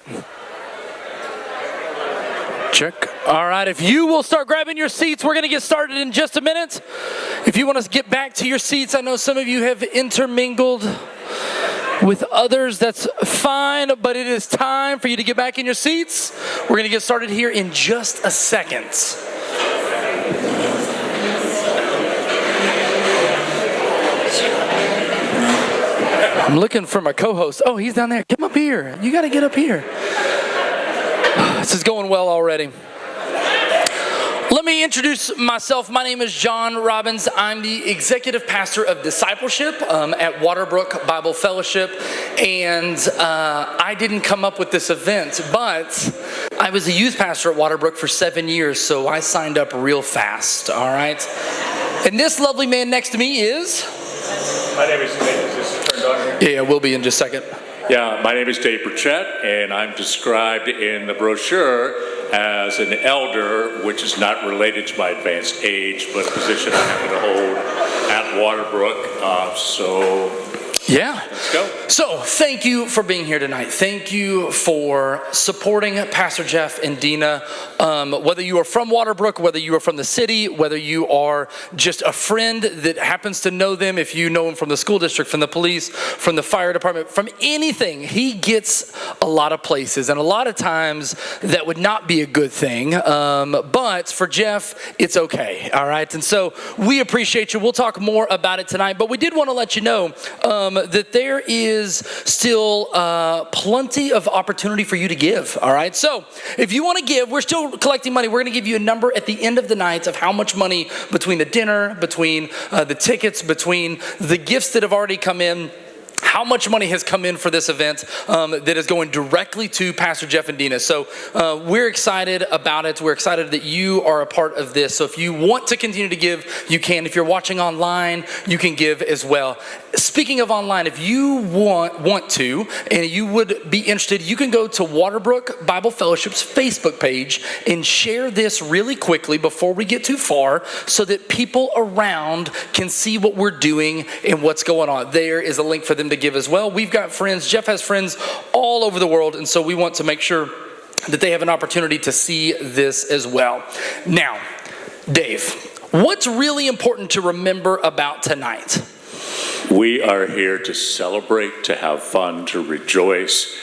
right. Check. All right, if you will start grabbing your seats, we're going to get started in just a minute. If you want to get back to your seats, I know some of you have intermingled with others. That's fine, but it is time for you to get back in your seats. We're going to get started here in just a second. I'm looking for my co-host. Oh, he's down there. Come up here. You got to get up here. This is going well already. Let me introduce myself. My name is John Robbins. I'm the executive pastor of discipleship at Waterbrook Bible Fellowship. And I didn't come up with this event, but I was a youth pastor at Waterbrook for 7 years, so I signed up real fast, all right? And this lovely man next to me is? My name is Dave. Is this turned on here? Yeah, we'll be in just a second. Yeah, my name is Dave Burchett, and I'm described in the brochure as an elder, which is not related to my advanced age, but a position I happen to hold at Waterbrook. Yeah. Let's go. So thank you for being here tonight. Thank you for supporting Pastor Jeff and Dina. Whether you are from Waterbrook, whether you are from the city, whether you are just a friend that happens to know them, if you know him from the school district, from the police, from the fire department, from anything, he gets a lot of places. And a lot of times that would not be a good thing. But for Jeff, it's okay. All right. And so we appreciate you. We'll talk more about it tonight. But we did want to let you know that there is still plenty of opportunity for you to give, all right? So if you want to give, we're still collecting money. We're going to give you a number at the end of the night of how much money between the dinner, between the tickets, between the gifts that have already come in, how much money has come in for this event that is going directly to Pastor Jeff and Dina. So we're excited about it. We're excited that you are a part of this. So if you want to continue to give, you can. If you're watching online, you can give as well. Speaking of online, if you want to, and you would be interested, you can go to Waterbrook Bible Fellowship's Facebook page and share this really quickly before we get too far so that people around can see what we're doing and what's going on. There is a link for them to give as well. We've got friends. Jeff has friends all over the world, and so we want to make sure that they have an opportunity to see this as well. Now, Dave, what's really important to remember about tonight? We are here to celebrate, to have fun, to rejoice,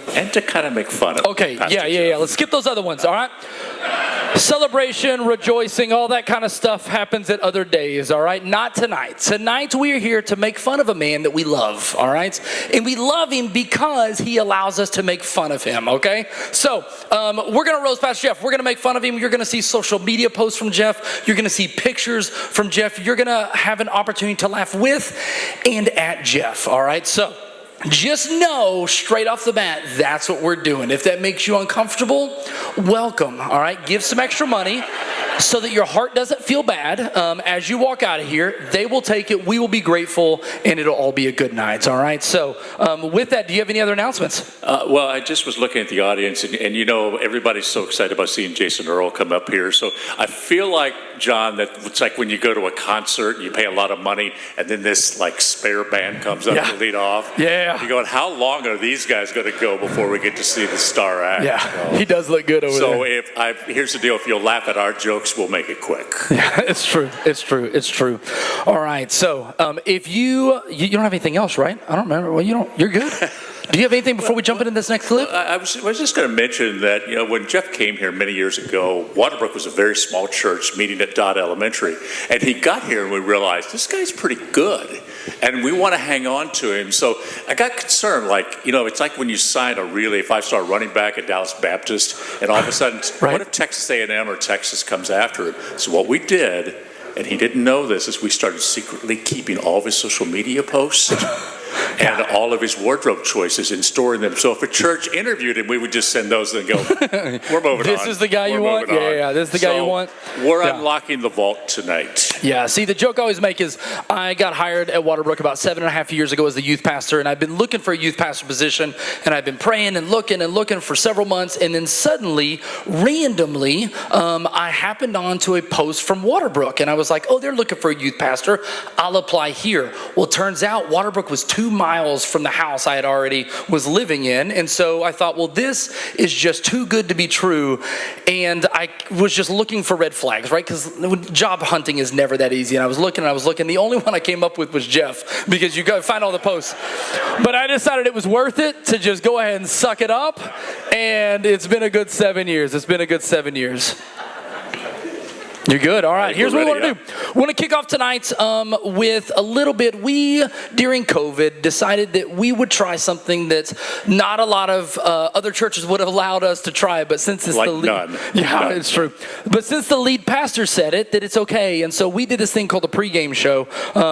and to kind of make fun of Okay, Pastor yeah. Jeff. Let's skip those other ones, all right? Celebration, rejoicing, all that kind of stuff happens at other days, all right? Not tonight. Tonight we are here to make fun of a man that we love, all right? And we love him because he allows us to make fun of him, okay? So we're going to roast Pastor Jeff. We're going to make fun of him. You're going to see social media posts from Jeff. You're going to see pictures from Jeff. You're going to have an opportunity to laugh with and at Jeff, all right? So just know straight off the bat, that's what we're doing. If that makes you uncomfortable, welcome, all right? Give some extra money so that your heart doesn't feel bad. As you walk out of here, they will take it, we will be grateful, and it'll all be a good night, all right? So with that, do you have any other announcements? Well, I just was looking at the audience, and you know, everybody's so excited about seeing Jason Earl come up here. So I feel like, John, that it's like when you go to a concert, you pay a lot of money, and then this like spare band comes up to lead off. Yeah. You're going, how long are these guys going to go before we get to see the star act? Yeah, So, he does look good over there. So here's the deal, if you'll laugh at our jokes, we'll make it quick. Yeah, it's true. All right, so if you don't have anything else, right? I don't remember. Well, you're good. Do you have anything before we jump into this next clip? I was just going to mention that, you know, when Jeff came here many years ago, Waterbrook was a very small church meeting at Dodd Elementary. And he got here and we realized this guy's pretty good. And we want to hang on to him. So I got concerned, like, you know, it's like when you sign a really five-star running back at Dallas Baptist, and all of a sudden, Right. What if Texas A&M or Texas comes after him? So what we did, and he didn't know this, is we started secretly keeping all of his social media posts and all of his wardrobe choices and storing them. So if a church interviewed him, we would just send those and go, we're moving on. This is the guy you want? Yeah, this is the guy you want. We're unlocking the vault tonight. Yeah, see, the joke I always make is I got hired at Waterbrook about 7.5 years ago as the youth pastor, and I've been looking for a youth pastor position, and I've been praying and looking for several months, and then suddenly, randomly, I happened onto a post from Waterbrook, and I was like, oh, they're looking for a youth pastor. I'll apply here. Well, it turns out Waterbrook was 2 miles from the house I had already was living in, and so I thought, well, this is just too good to be true, and I was just looking for red flags, right? Because job hunting is never that easy. And I was looking. The only one I came up with was Jeff, because you go find all the posts. But I decided it was worth it to just go ahead and suck it up. And it's been a good 7 years. You're good. All right. Here's what we want to do. We want to kick off tonight with a little bit. We, during COVID, decided that we would try something that not a lot of other churches would have allowed us to try. But since it's none. It's true. But since the lead pastor said it, that it's okay. And so we did this thing called the pregame show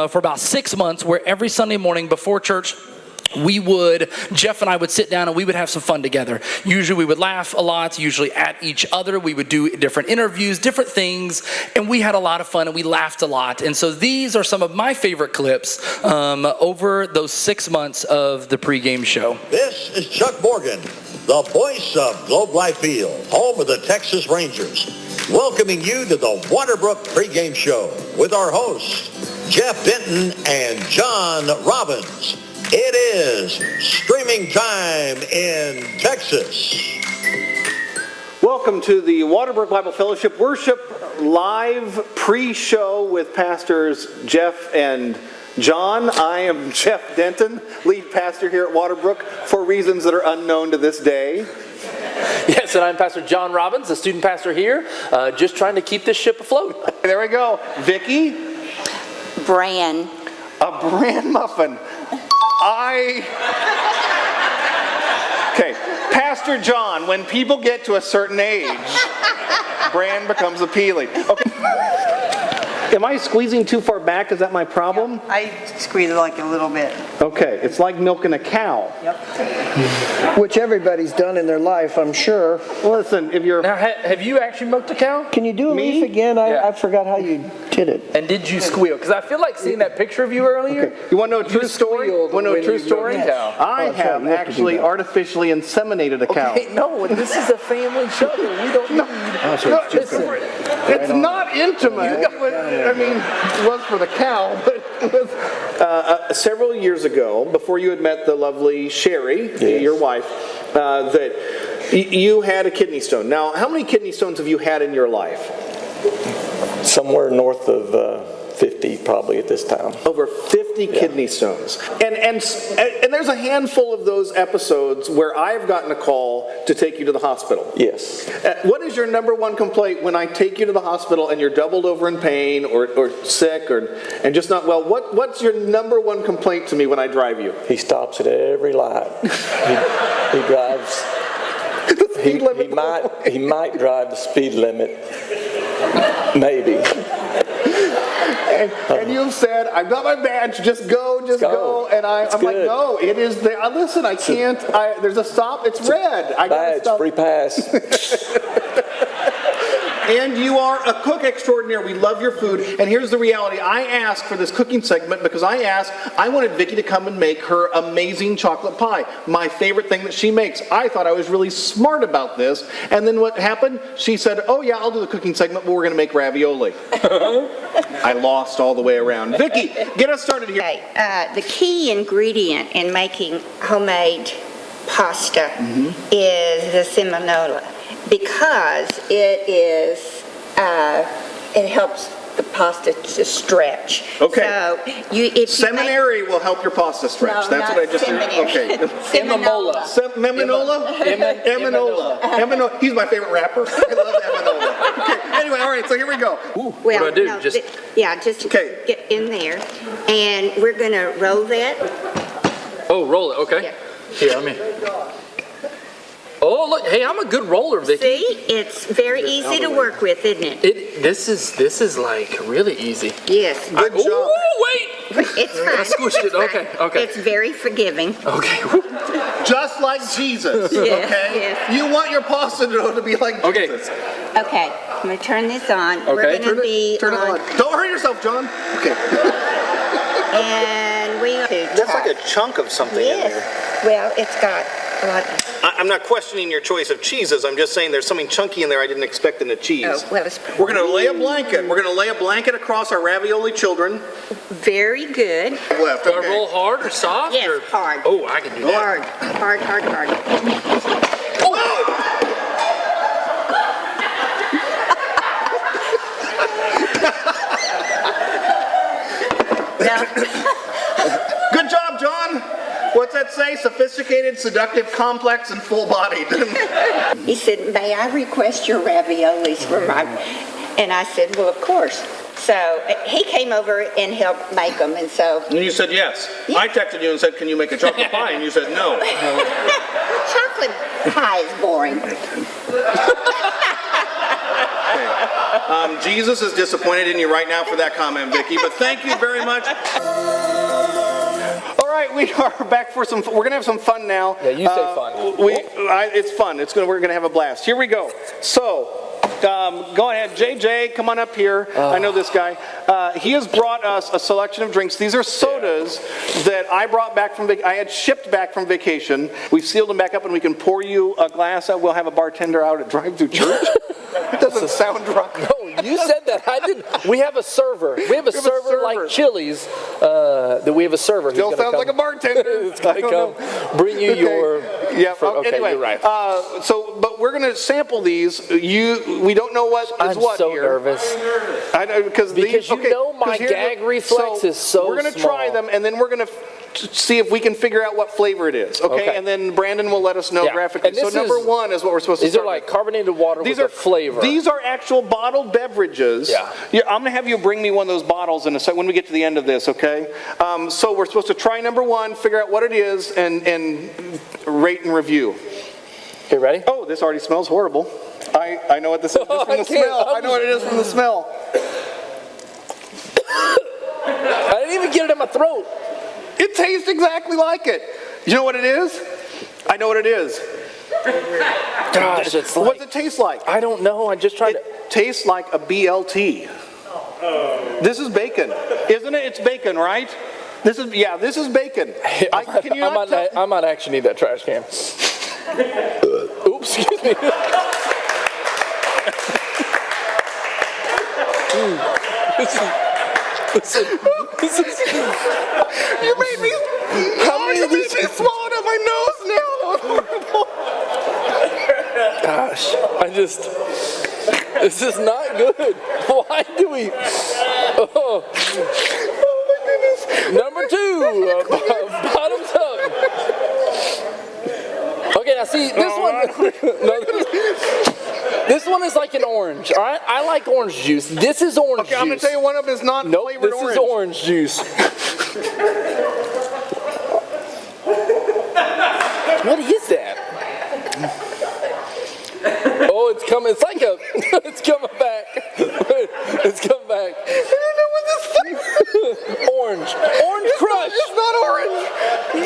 for about 6 months, where every Sunday morning before church, Jeff and I would sit down and we would have some fun together. Usually we would laugh a lot, usually at each other. We would do different interviews, different things, and we had a lot of fun and we laughed a lot. And so these are some of my favorite clips over those 6 months of the pregame show. This is Chuck Morgan, the voice of Globe Life Field, home of the Texas Rangers, welcoming you to the Waterbrook pregame show with our hosts, Jeff Denton and John Robbins. It is streaming time in Texas. Welcome to the Waterbrook Bible Fellowship Worship Live pre-show with Pastors Jeff and John. I am Jeff Denton, lead pastor here at Waterbrook for reasons that are unknown to this day. Yes, and I'm Pastor John Robbins, the student pastor here, just trying to keep this ship afloat. There we go. Vicki. Bran. A bran muffin. Okay, Pastor John, when people get to a certain age, bran becomes appealing. Okay. Am I squeezing too far back? Is that my problem? I squeeze it like a little bit. Okay, it's like milking a cow. Yep. Which everybody's done in their life, I'm sure. Well, listen, if you're... Now, have you actually milked a cow? Can you do a Me? leaf again? Yeah. I forgot how you did it. And did you squeal? Because I feel like seeing that picture of you earlier. Okay. You want to know a true story? squealed Want to know a when true you story? milked a cow. I Oh, have sure, actually artificially inseminated a cow. Okay, no, this is a family show. We don't need... No, it's not intimate. I mean, it was for the cow, but it was... several years ago, before you had met the lovely Sherry, your wife, that you had a kidney stone. Now, how many kidney stones have you had in your life? Somewhere north of 50 probably at this time. Over 50 kidney stones. And there's a handful of those episodes where I've gotten a call to take you to the hospital. Yes. What is your number one complaint when I take you to the hospital and you're doubled over in pain or sick and just not well? What's your number one complaint to me when I drive you? He stops at every light. He drives. He might drive the speed limit. Maybe. And you've said, I've got my badge, just go. And I'm like, no, it is there. Listen, I can't, there's a stop, it's red. I got to stop. Free pass. And you are a cook extraordinaire. We love your food. And here's the reality. I asked for this cooking segment because I wanted Vicki to come and make her amazing chocolate pie, my favorite thing that she makes. I thought I was really smart about this. And then what happened? She said, oh yeah, I'll do the cooking segment, but we're going to make ravioli. I lost all the way around. Vicki, get us started here. Okay, the key ingredient in making homemade pasta is the seminola, because it helps the pasta to stretch. Okay. So if Seminary will help your pasta stretch. No, That's not what I just said. seminary. Okay. Seminola. Eminola. He's my favorite rapper. I love Eminola. Okay. Anyway, all right. So here we go. Well, what do I do? no, Just get in there, and we're gonna roll that. Oh, roll it. Okay. Yeah. Here, let me. Oh, look. Hey, I'm a good roller, Vicki. See, it's very easy to work with, isn't it? This is like really easy. Yes. Good job. Oh, wait. It's fine. I squished it. Okay. It's very forgiving. Okay. Just like Jesus. Yes, Okay. yes. You want your pasta dough to be like Okay. Jesus. Okay. I'm gonna turn this on. We're Okay, gonna be turn it on. Don't hurt yourself, John. Okay. And we That's like a chunk of something in there. Yes. Well, it's got a lot of, I'm not questioning your choice of cheeses. I'm just saying there's something chunky in there I didn't expect in a cheese. oh, well, it's We're gonna lay a blanket. We're gonna lay a blanket across our ravioli children. very good. Left. Do I Okay. roll hard or soft? Yes, Or? hard. Oh, I can do that. Hard, hard, hard, hard. Now, Good job, John. What's that say? Sophisticated, seductive, complex, and full-bodied. he said, may I request your raviolis for my, and I said, well, of course. So he came over and helped make them, and so And you said yes. I texted you and said, can you make a chocolate pie? And you said no. chocolate pie is boring. Jesus is disappointed in you right now for that comment, Vicki, but thank you very much. All right, we are back for some, we're gonna have some fun now. Yeah, you say fun. It's fun, we're gonna have a blast. Here we go. So, go ahead, JJ, come on up here. I know this guy. He has brought us a selection of drinks. These are sodas that I brought back from, I had shipped back from vacation. We've sealed them back up and we can pour you a glass. We'll have a bartender out at drive-through church. It doesn't sound right. No, you said that. I didn't. We have a server. We have a server like Chili's. That we have a server. Still sounds like a bartender. It's gonna come bring you your. Yeah. Okay, Anyway, you're right. But we're gonna sample these. We don't know what is I'm what so here. nervous. I know because these. you know my gag reflex is so We're gonna try small. them and then we're gonna see if we can figure out what flavor it is. Okay. And then Brandon will let us know Yeah. graphically. And So this number is- one is what we're supposed to. These are start like with. carbonated water with a flavor. These are actual bottled beverages. Yeah. I'm gonna have you bring me one of those bottles in a second when we get to the end of this, okay? So we're supposed to try number one, figure out what it is, and rate and review. Okay, ready? Oh, this already smells horrible. I know what this is just from the smell. I know what it is from the smell. I didn't even get it in my throat. It tastes exactly like it. You know what it is? I know what it is. Gosh, it's like. What's it taste like? I don't know. I just tried to. It tastes like a BLT. This is bacon, isn't it? It's bacon, right? This is bacon. Can you not tell? I might actually need that trash can. Oops, excuse me. You made me. You made me swallow it up my nose now. Gosh, this is not good. Why do we? Oh my goodness. Number two, bottoms up. Okay, now see this one. This one is like an orange. All right, I like orange juice. This is orange juice. Okay, I'm gonna tell you one of them is not flavored this orange. is orange juice. What is that? Oh, it's coming. It's like a. It's coming back. It's coming back. I don't know what this is. Orange crush. It's not orange.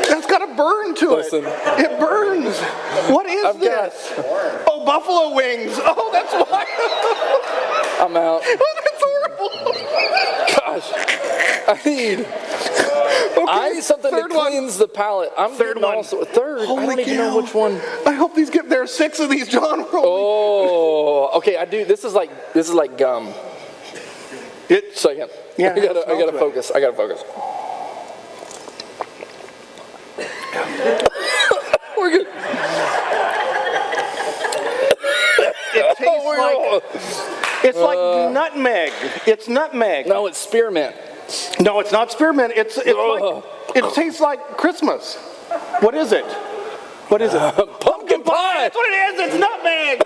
That's got a burn to Listen. it. It burns. What is I've got- this? Oh, buffalo wings. Oh, that's why. I'm out. Oh, that's horrible. Gosh, I need something that third one. cleans the palate. I'm Third getting one. also third. I Holy don't even know cow. which one. I hope these there are 6 of these, John. Oh, okay. I do. This is like gum. Second. Yeah, I gotta smells focus. I gotta focus. We're good. It tastes like it's like nutmeg. It's nutmeg. No, it's spearmint. No, it's not spearmint. It's like it tastes like Christmas. What is it? What is it? Pumpkin pie. That's what it is. It's nutmeg.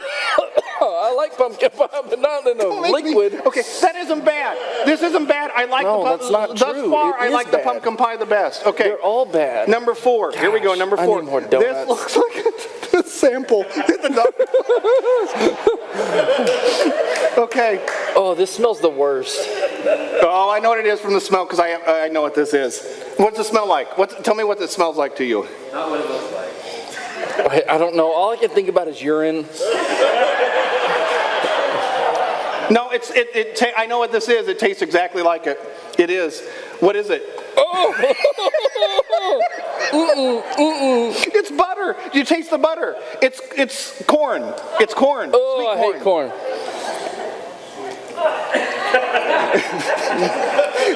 I like pumpkin pie, but not in a liquid. Okay, that isn't bad. This isn't bad. I like No, the that's not thus true. far. It I is like the bad. pumpkin pie the best. Okay. They're all bad. Number 4. Here we go. Number I 4. need more This donuts. looks like a sample. Okay. Oh, this smells the worst. Oh, I know what it is from the smell because I know what this is. What's it smell like? Tell me what it smells like to you. I don't know. All I can think about is urine. No, I know what this is. It tastes exactly like it. It is. What is it? Oh! It's butter. You taste the butter. It's corn. It's corn. Oh, Sweet I hate corn.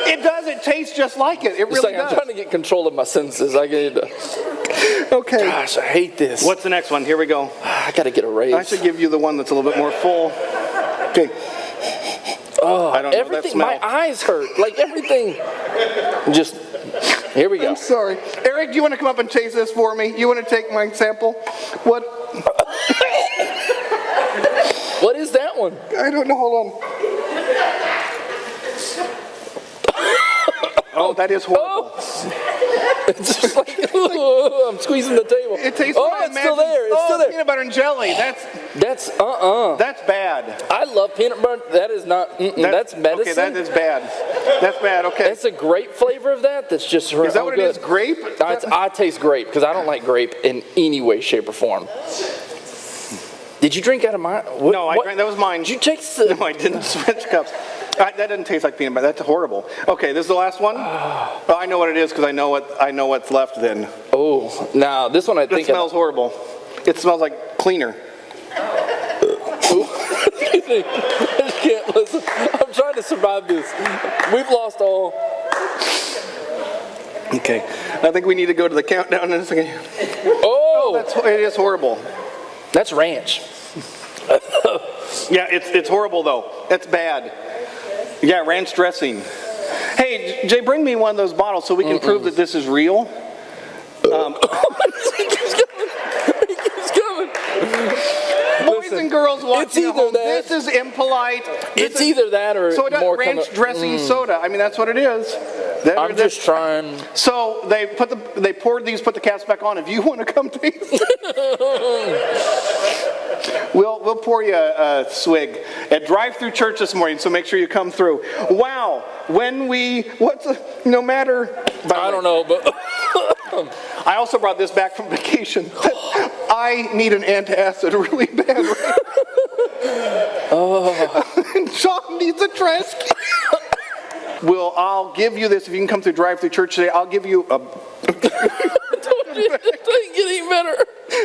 It does. It tastes just like it. It It's really like I'm does. trying to get control of my senses. I get Okay. Gosh, I hate this. What's the next one? Here we go. I got to get a raise. I should give you the one that's a little bit more full. Okay. Oh, I don't know that everything. smell. My eyes hurt. Like everything. Just. Here we go. I'm sorry. Eric, do you want to come up and taste this for me? You want to take my sample? What? What is that one? I don't know. Hold on. Oh, that is horrible. It's just like I'm squeezing the table. It tastes oh, like it's still there. It's still there. Peanut butter and jelly. That's That's bad. I love peanut butter. That is not. That's medicine. Okay, that is bad. That's bad. Okay. That's a grape flavor of that. That's just. Is that what it is? Grape? I taste grape because I don't like grape in any way, shape, or form. Did you drink out of mine? No, I drank. That was mine. Did you taste the? No, I didn't. Switch cups. That doesn't taste like peanut butter. That's horrible. Okay, this is the last one. Oh, I know what it is because I know what's left. Then. Oh, now this one I think. It smells horrible. It smells like cleaner. I can't listen. I'm trying to survive this. We've lost all. Okay, I think we need to go to the countdown in a second. Oh, It is horrible. that's ranch. Yeah, it's horrible though. That's bad. Yeah, ranch dressing. Hey, Jay, bring me one of those bottles so we can prove that this is real. He keeps coming. Boys and girls watching it's either at home, that- this is impolite. It's either that or soda, more ranch dressing soda. I mean, that's what it is. I'm just trying. So they poured these, put the caps back on. If you want to come taste it, we'll pour you a swig at drive-through church this morning. So make sure you come through. Wow, no matter. I don't know, but I also brought this back from vacation. I need an antacid really bad. Right? John needs a trash can. I'll give you this if you can come through drive-through church today. I'll give you a. It's getting better.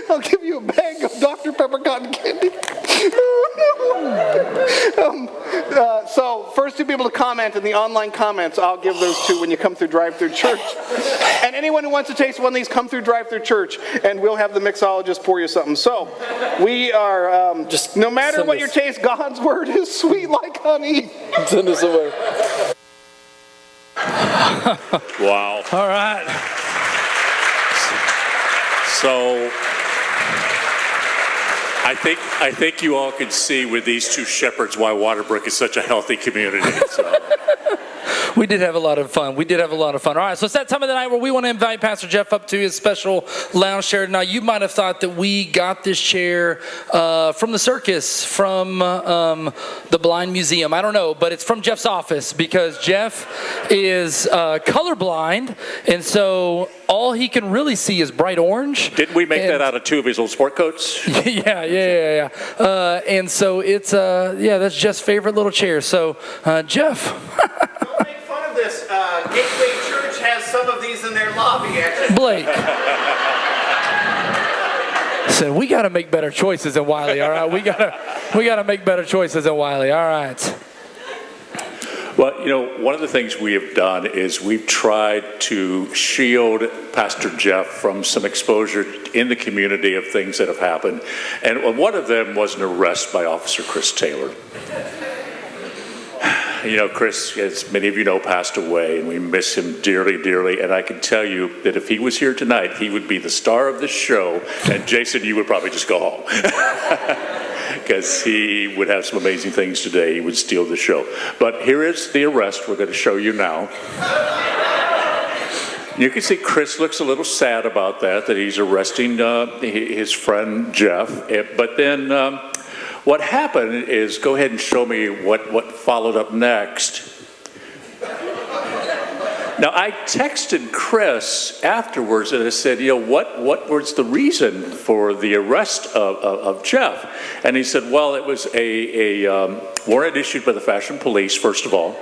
I'll give you a bag of Dr. Pepper cotton candy. So first two people to comment in the online comments, I'll give those to when you come through drive-through church. And anyone who wants to taste one of these, come through drive-through church, and we'll have the mixologist pour you something. So we are just no matter what your taste, God's word is sweet like honey. Send us away. Wow. All right. So I think you all can see with these two shepherds why Waterbrook is such a healthy community. So. We did have a lot of fun. All right, so it's that time of the night where we want to invite Pastor Jeff up to his special lounge chair. Now, you might have thought that we got this chair from the circus, from the Blind Museum. I don't know, but it's from Jeff's office because Jeff is colorblind, and so all he can really see is bright orange. Didn't we make that out of two of his old sport coats? Yeah. And so it's, that's Jeff's favorite little chair. So, Jeff. Don't make fun of this. Gateway Church has some of these in their lobby, actually. Blake. So we got to make better choices than Wiley, all right? We got to make better choices than Wiley, all right? Well, one of the things we have done is we've tried to shield Pastor Jeff from some exposure in the community of things that have happened. And one of them was an arrest by Officer Chris Taylor. Chris, as many of you know, passed away, and we miss him dearly, dearly. And I can tell you that if he was here tonight, he would be the star of this show. And Jason, you would probably just go home. Because he would have some amazing things today. He would steal the show. But here is the arrest we're going to show you now. You can see Chris looks a little sad about that he's arresting his friend Jeff. But then what happened is, go ahead and show me what followed up next. Now, I texted Chris afterwards and I said, what was the reason for the arrest of Jeff? And he said, well, it was a warrant issued by the Fashion Police, first of all,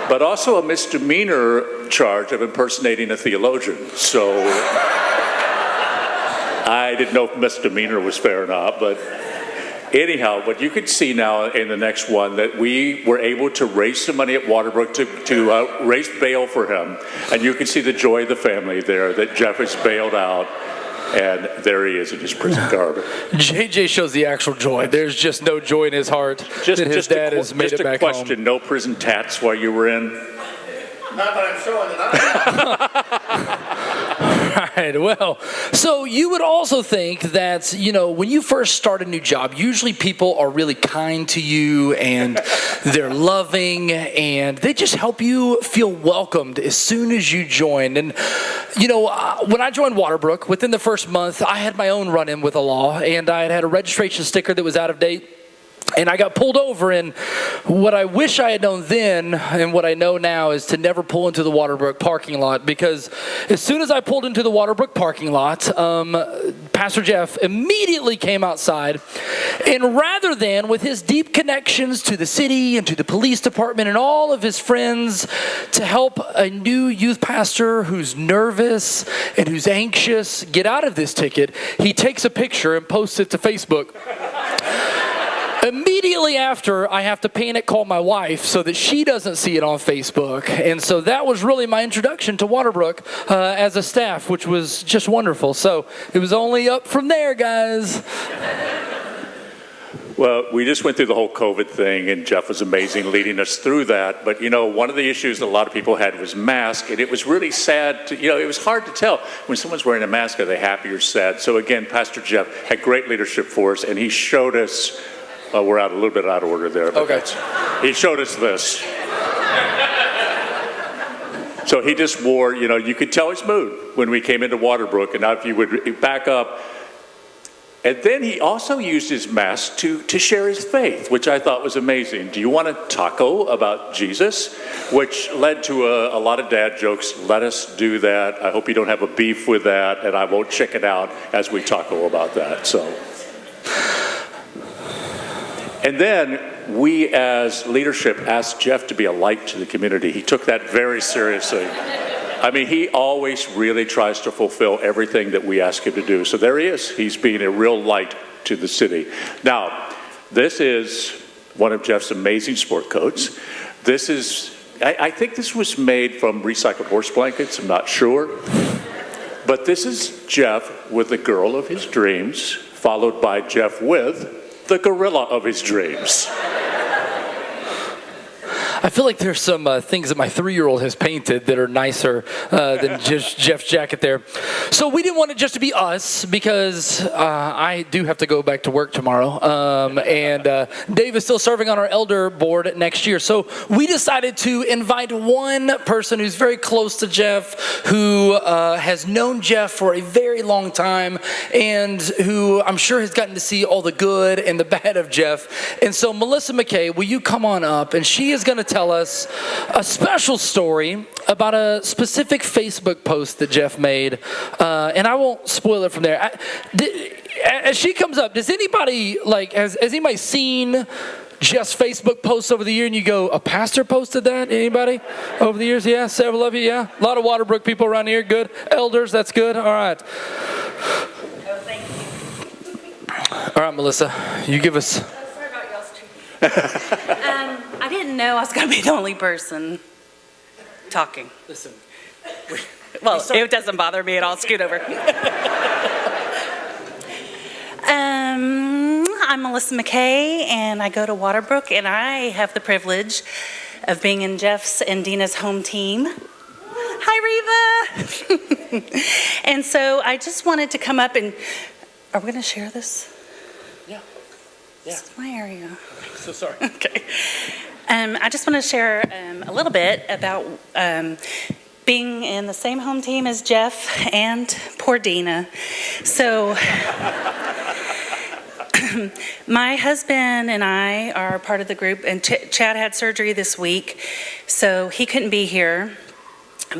but also a misdemeanor charge of impersonating a theologian. So I didn't know if misdemeanor was fair or not, but anyhow, but you can see now in the next one that we were able to raise some money at Waterbrook to raise bail for him. And you can see the joy of the family there, that Jeff is bailed out. And there he is in his prison garb. JJ shows the actual joy. There's just no joy in his heart that his dad has made it back home. Just a question, no prison tats while you were in? Not that I'm showing tonight. Right, well, so you would also think that, when you first start a new job, usually people are really kind to you and they're loving and they just help you feel welcomed as soon as you join. And, when I joined Waterbrook, within the first month, I had my own run-in with the law, and I had a registration sticker that was out of date. And I got pulled over, and what I wish I had known then and what I know now is to never pull into the Waterbrook parking lot, because as soon as I pulled into the Waterbrook parking lot, Pastor Jeff immediately came outside, and rather than, with his deep connections to the city and to the police department and all of his friends, to help a new youth pastor who's nervous and who's anxious get out of this ticket, he takes a picture and posts it to Facebook. Immediately after, I have to panic call my wife so that she doesn't see it on Facebook. And so that was really my introduction to Waterbrook as a staff, which was just wonderful. So it was only up from there, guys. Well, we just went through the whole COVID thing, and Jeff was amazing leading us through that. But, one of the issues that a lot of people had was mask, and it was really sad. It was hard to tell when someone's wearing a mask, are they happy or sad? So, again, Pastor Jeff had great leadership for us, and he showed us. We're a little bit out of order there. But okay. He showed us this. So he just wore, you could tell his mood when we came into Waterbrook. And now if you would back up. And then he also used his mask to share his faith, which I thought was amazing. Do you want a taco about Jesus? Which led to a lot of dad jokes. Let us do that. I hope you don't have a beef with that. And I won't check it out as we taco about that. So. And then we as leadership asked Jeff to be a light to the community. He took that very seriously. I mean, he always really tries to fulfill everything that we ask him to do. So there he is. He's being a real light to the city. Now, this is one of Jeff's amazing sport coats. This is, I think this was made from recycled horse blankets. I'm not sure. But this is Jeff with the girl of his dreams, followed by Jeff with the gorilla of his dreams. I feel like there's some things that my 3-year-old has painted that are nicer than just Jeff's jacket there. So we didn't want it just to be us, because I do have to go back to work tomorrow. And Dave is still serving on our elder board next year. So we decided to invite one person who's very close to Jeff, who has known Jeff for a very long time, and who I'm sure has gotten to see all the good and the bad of Jeff. And so Melissa McKay, will you come on up? And she is going to tell us a special story about a specific Facebook post that Jeff made, and I won't spoil it from there. As she comes up, does anybody, has anybody seen Jeff's Facebook posts over the year and you go, a pastor posted that? Anybody over the years? Yeah, several of you, yeah? A lot of Waterbrook people around here, good. Elders, that's good, all right. Oh, thank you. All right, Melissa, you give us... Sorry about y'all's treatment. I didn't know I was going to be the only person talking. Listen. Well, it doesn't bother me at all. Scoot over. I'm Melissa McKay, and I go to Waterbrook, and I have the privilege of being in Jeff's and Dina's home team. Hi, Reva. And so I just wanted to come up and, are we going to share this? Yeah. This is my area. So sorry. Okay. I just want to share a little bit about being in the same home team as Jeff and poor Dina. So my husband and I are part of the group, and Chad had surgery this week, so he couldn't be here.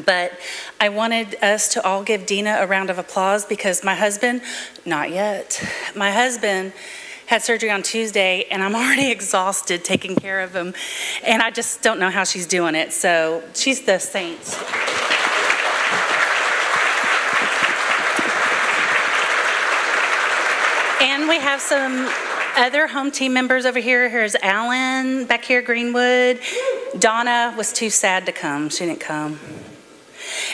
But I wanted us to all give Dina a round of applause because my husband, not yet, my husband had surgery on Tuesday and I'm already exhausted taking care of him. And I just don't know how she's doing it. So she's the saint. And we have some other home team members over here. Here's Alan back here, Greenwood. Donna was too sad to come. She didn't come.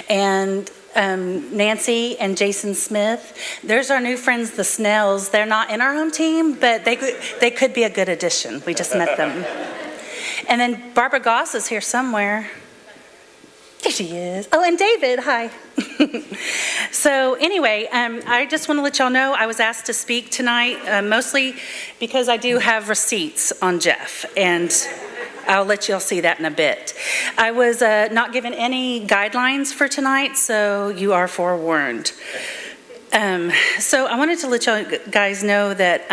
And Nancy and Jason Smith. There's our new friends, the Snells. They're not in our home team, but they could be a good addition. We just met them. And then Barbara Goss is here somewhere. There she is. Oh, and David, hi. So anyway, I just want to let y'all know I was asked to speak tonight, mostly because I do have receipts on Jeff, and I'll let y'all see that in a bit. I was not given any guidelines for tonight, so you are forewarned. So I wanted to let y'all guys know that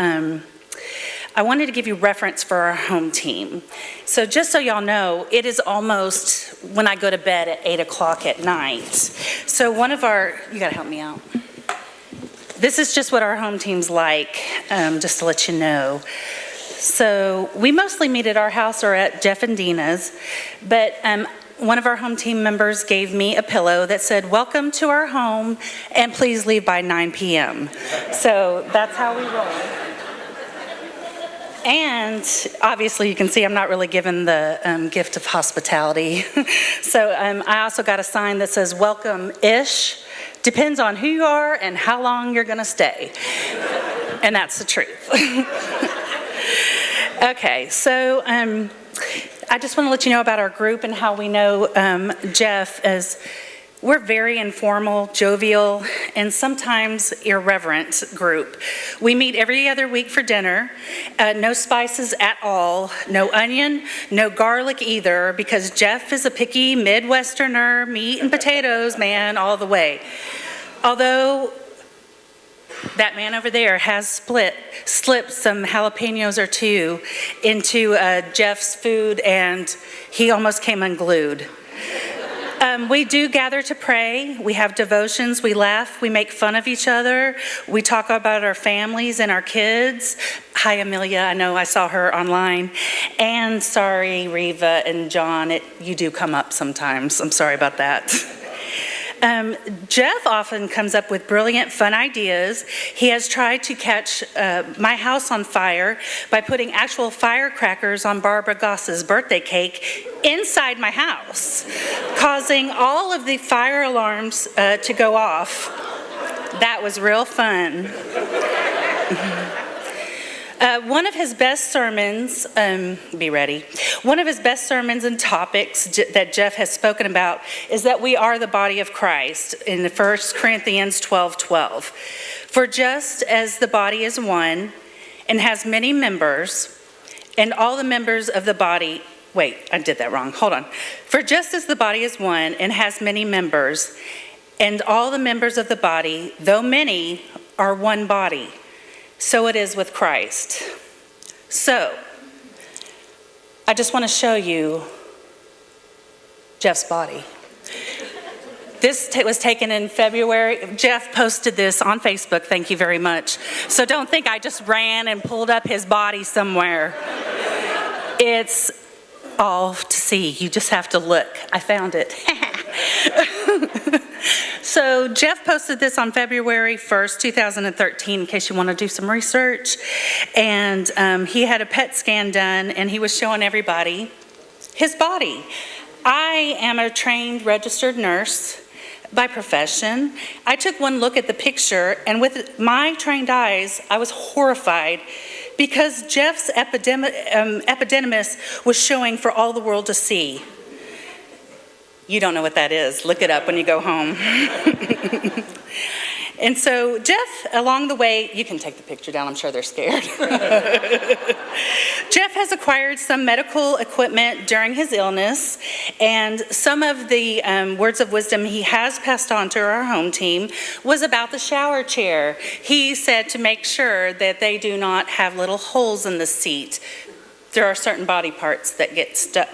I wanted to give you reference for our home team. So just so y'all know, it is almost when I go to bed at 8 o'clock at night. So one of our, you gotta help me out. This is just what our home team's like, just to let you know. So we mostly meet at our house or at Jeff and Dina's, but one of our home team members gave me a pillow that said, "Welcome to our home, and please leave by 9 p.m. So that's how we roll. And obviously you can see I'm not really given the gift of hospitality. So I also got a sign that says welcome-ish. Depends on who you are and how long you're gonna stay. And that's the truth. Okay, so I just want to let you know about our group and how we know Jeff as we're very informal, jovial, and sometimes irreverent group. We meet every other week for dinner. No spices at all, no onion, no garlic either, because Jeff is a picky Midwesterner, meat and potatoes man all the way. Although that man over there has slipped some jalapenos or two into Jeff's food, and he almost came unglued. We do gather to pray. We have devotions. We laugh. We make fun of each other. We talk about our families and our kids. Hi, Amelia. I know I saw her online. And sorry, Reva and John, you do come up sometimes. I'm sorry about that. Jeff often comes up with brilliant, fun ideas. He has tried to catch my house on fire by putting actual firecrackers on Barbara Goss's birthday cake inside my house, causing all of the fire alarms to go off. That was real fun. One of his best sermons, be ready. One of his best sermons and topics that Jeff has spoken about is that we are the body of Christ in 1 Corinthians 12:12. For just as the body is one and has many members, and all the members of the body, wait, I did that wrong, hold on. For just as the body is one and has many members, and all the members of the body, though many, are one body, so it is with Christ. So, I just want to show you Jeff's body. This was taken in February. Jeff posted this on Facebook, thank you very much. So don't think I just ran and pulled up his body somewhere. It's all to see, you just have to look. I found it. So Jeff posted this on February 1st, 2013, in case you want to do some research. And he had a PET scan done, and he was showing everybody his body. I am a trained registered nurse by profession. I took one look at the picture, and with my trained eyes, I was horrified because Jeff's epididymis was showing for all the world to see. You don't know what that is. Look it up when you go home. And so Jeff, along the way, you can take the picture down, I'm sure they're scared. Jeff has acquired some medical equipment during his illness, and some of the words of wisdom he has passed on to our home team was about the shower chair. He said to make sure that they do not have little holes in the seat. There are certain body parts that get stuck.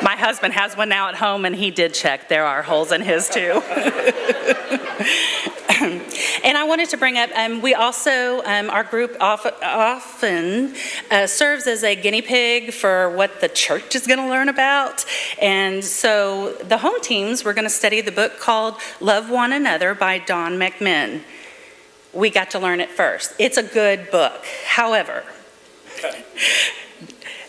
My husband has one now at home, and he did check. There are holes in his, too. And I wanted to bring up, we also, our group often serves as a guinea pig for what the church is going to learn about. And so the home teams, we're going to study the book called Love One Another by Don McMinn. We got to learn it first. It's a good book. However,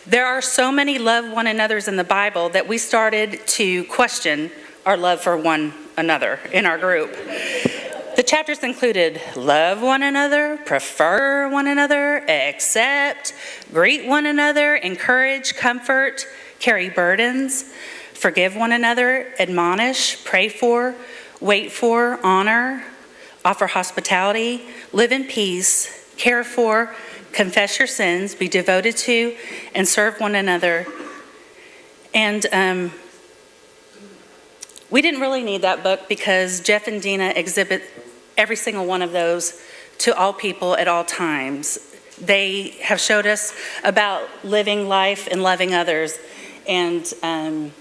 there are so many love one another's in the Bible that we started to question our love for one another in our group. The chapters included love one another, prefer one another, accept, greet one another, encourage, comfort, carry burdens, forgive one another, admonish, pray for, wait for, honor, offer hospitality, live in peace, care for, confess your sins, be devoted to, and serve one another. And we didn't really need that book because Jeff and Dina exhibit every single one of those to all people at all times. They have showed us about living life and loving others. And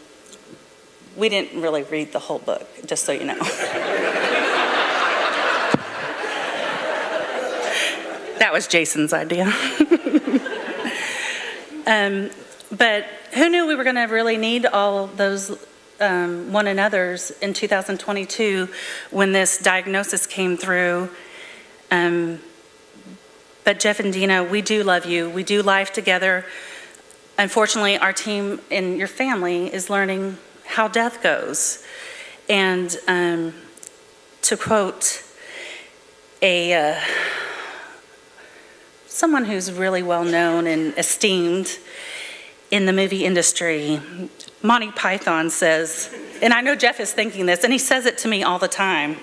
we didn't really read the whole book, just so you know. That was Jason's idea. But who knew we were going to really need all those one another's in 2022 when this diagnosis came through. But Jeff and Dina, we do love you. We do life together. Unfortunately, our team and your family is learning how death goes. And to quote someone who's really well known and esteemed in the movie industry, Monty Python says, and I know Jeff is thinking this, and he says it to me all the time,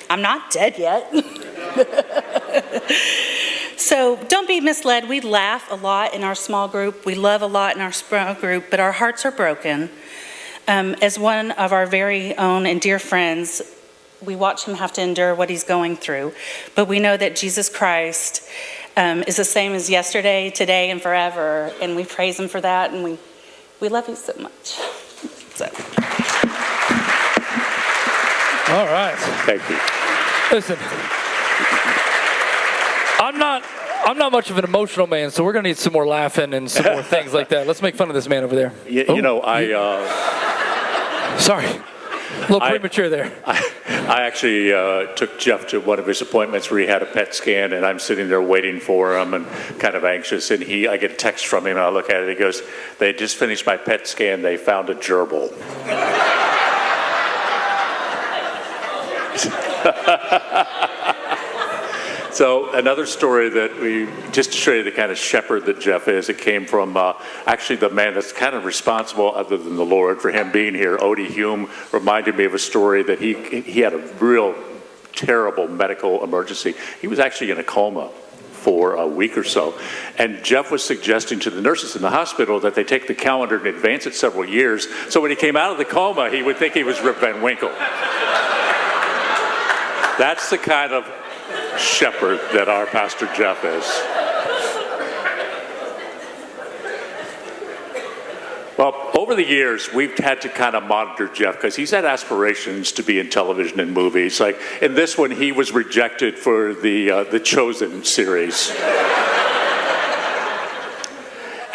I'm not dead yet. So don't be misled. We laugh a lot in our small group. We love a lot in our small group, but our hearts are broken. As one of our very own and dear friends, we watch him have to endure what he's going through. But we know that Jesus Christ is the same as yesterday, today, and forever. And we praise him for that, and we love you so much. So. All right. Thank you. Listen, I'm not much of an emotional man, so we're going to need some more laughing and some more things like that. Let's make fun of this man over there. You know, Sorry. A little premature there. I actually took Jeff to one of his appointments where he had a PET scan, and I'm sitting there waiting for him and kind of anxious. And I get a text from him, and I look at it. He goes, "They just finished my PET scan. They found a gerbil." So another story that just to show you the kind of shepherd that Jeff is, it came from actually the man that's kind of responsible other than the Lord for him being here. Odie Hume reminded me of a story that he had a real terrible medical emergency. He was actually in a coma for a week or so. And Jeff was suggesting to the nurses in the hospital that they take the calendar and advance it several years. So when he came out of the coma, he would think he was Rip Van Winkle. That's the kind of shepherd that our Pastor Jeff is. Well, over the years, we've had to kind of monitor Jeff because he's had aspirations to be in television and movies. Like in this one, he was rejected for the Chosen series.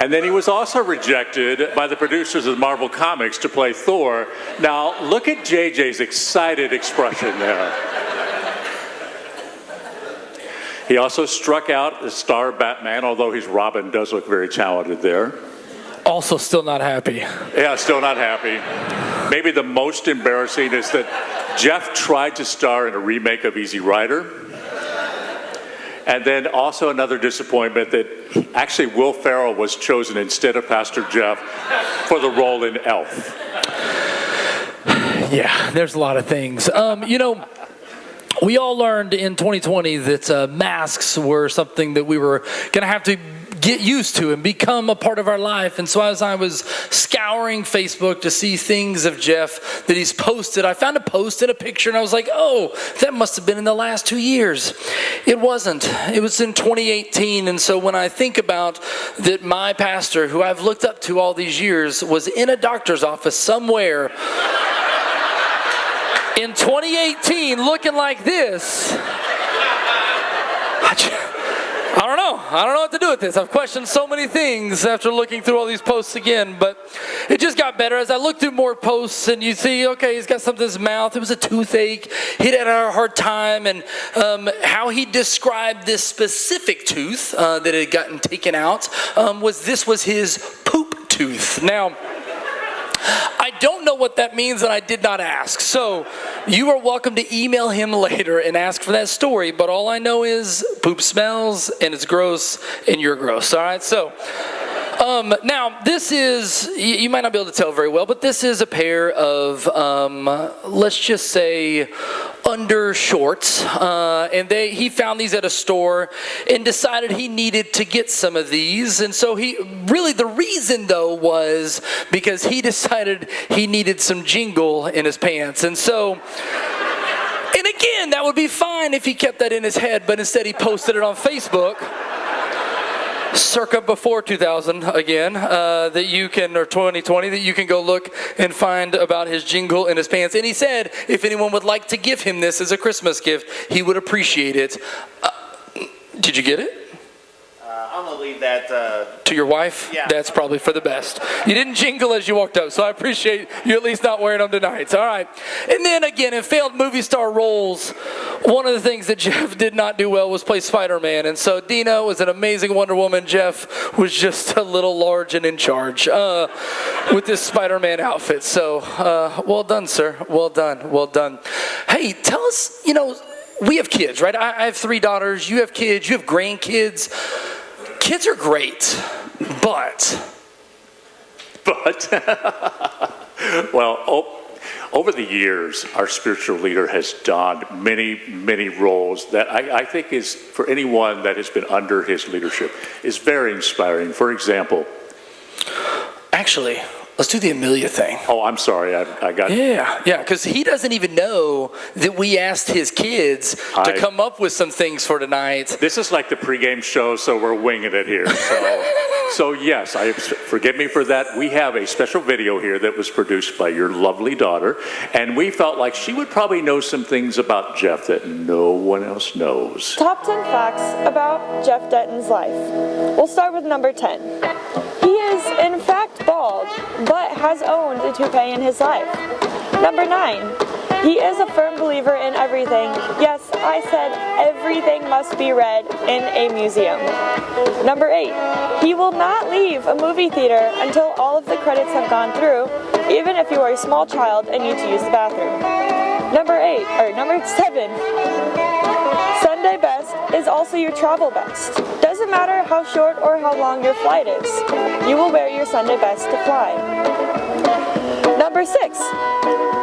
And then he was also rejected by the producers of Marvel Comics to play Thor. Now, look at JJ's excited expression there. He also struck out as star Batman, although his Robin does look very talented there. Also still not happy. Yeah, still not happy. Maybe the most embarrassing is that Jeff tried to star in a remake of Easy Rider. And then also another disappointment that actually Will Ferrell was chosen instead of Pastor Jeff for the role in Elf. Yeah, there's a lot of things. We all learned in 2020 that masks were something that we were going to have to get used to and become a part of our life. And so as I was scouring Facebook to see things of Jeff that he's posted, I found a post and a picture, and I was like, oh, that must have been in the last 2 years. It wasn't. It was in 2018. And so when I think about that, my pastor, who I've looked up to all these years, was in a doctor's office somewhere in 2018 looking like this, I don't know what to do with this. I've questioned so many things after looking through all these posts again, but it just got better as I looked through more posts, and you see, okay, he's got something in his mouth. It was a toothache. He'd had a hard time, and how he described this specific tooth that had gotten taken out was his poop tooth. Now, I don't know what that means, and I did not ask. So you are welcome to email him later and ask for that story. But all I know is poop smells, and it's gross, and you're gross. All right? So now this is, you might not be able to tell very well, but this is a pair of, let's just say, undershorts. And he found these at a store and decided he needed to get some of these. And so the reason though was because he decided he needed some jingle in his pants. And so, and again, that would be fine if he kept that in his head, but instead he posted it on Facebook. Circa before 2000 again, that you can, or 2020, that you can go look and find about his jingle in his pants. And he said if anyone would like to give him this as a Christmas gift, he would appreciate it. Did you get it? I'm going to leave that... To your wife? Yeah. That's probably for the best. You didn't jingle as you walked up, so I appreciate you at least not wearing them tonight. All right. And then again, in failed movie star roles, one of the things that Jeff did not do well was play Spider-Man. And so Dina was an amazing Wonder Woman. Jeff was just a little large and in charge with this Spider-Man outfit. So well done, sir. Well done. Well done. Hey, tell us, we have kids, right? I have 3 daughters. You have kids. You have grandkids. Kids are great, but Well, over the years, our spiritual leader has donned many, many roles that I think is, for anyone that has been under his leadership, is very inspiring. For example... Actually, let's do the Amelia thing. Oh, I'm sorry. I got... Yeah, because he doesn't even know that we asked his kids to come up with some things for tonight. This is like the pregame show, so we're winging it here. So yes, forgive me for that. We have a special video here that was produced by your lovely daughter, and we felt like she would probably know some things about Jeff that no one else knows. Top 10 facts about Jeff Denton's life. We'll start with number 10. He is, in fact, bald, but has owned a toupee in his life. Number 9. He is a firm believer in everything. Yes, I said everything must be read in a museum. Number 8. He will not leave a movie theater until all of the credits have gone through, even if you are a small child and need to use the bathroom. Number 7. Sunday best is also your travel best. Doesn't matter how short or how long your flight is. You will wear your Sunday best to fly. Number 6.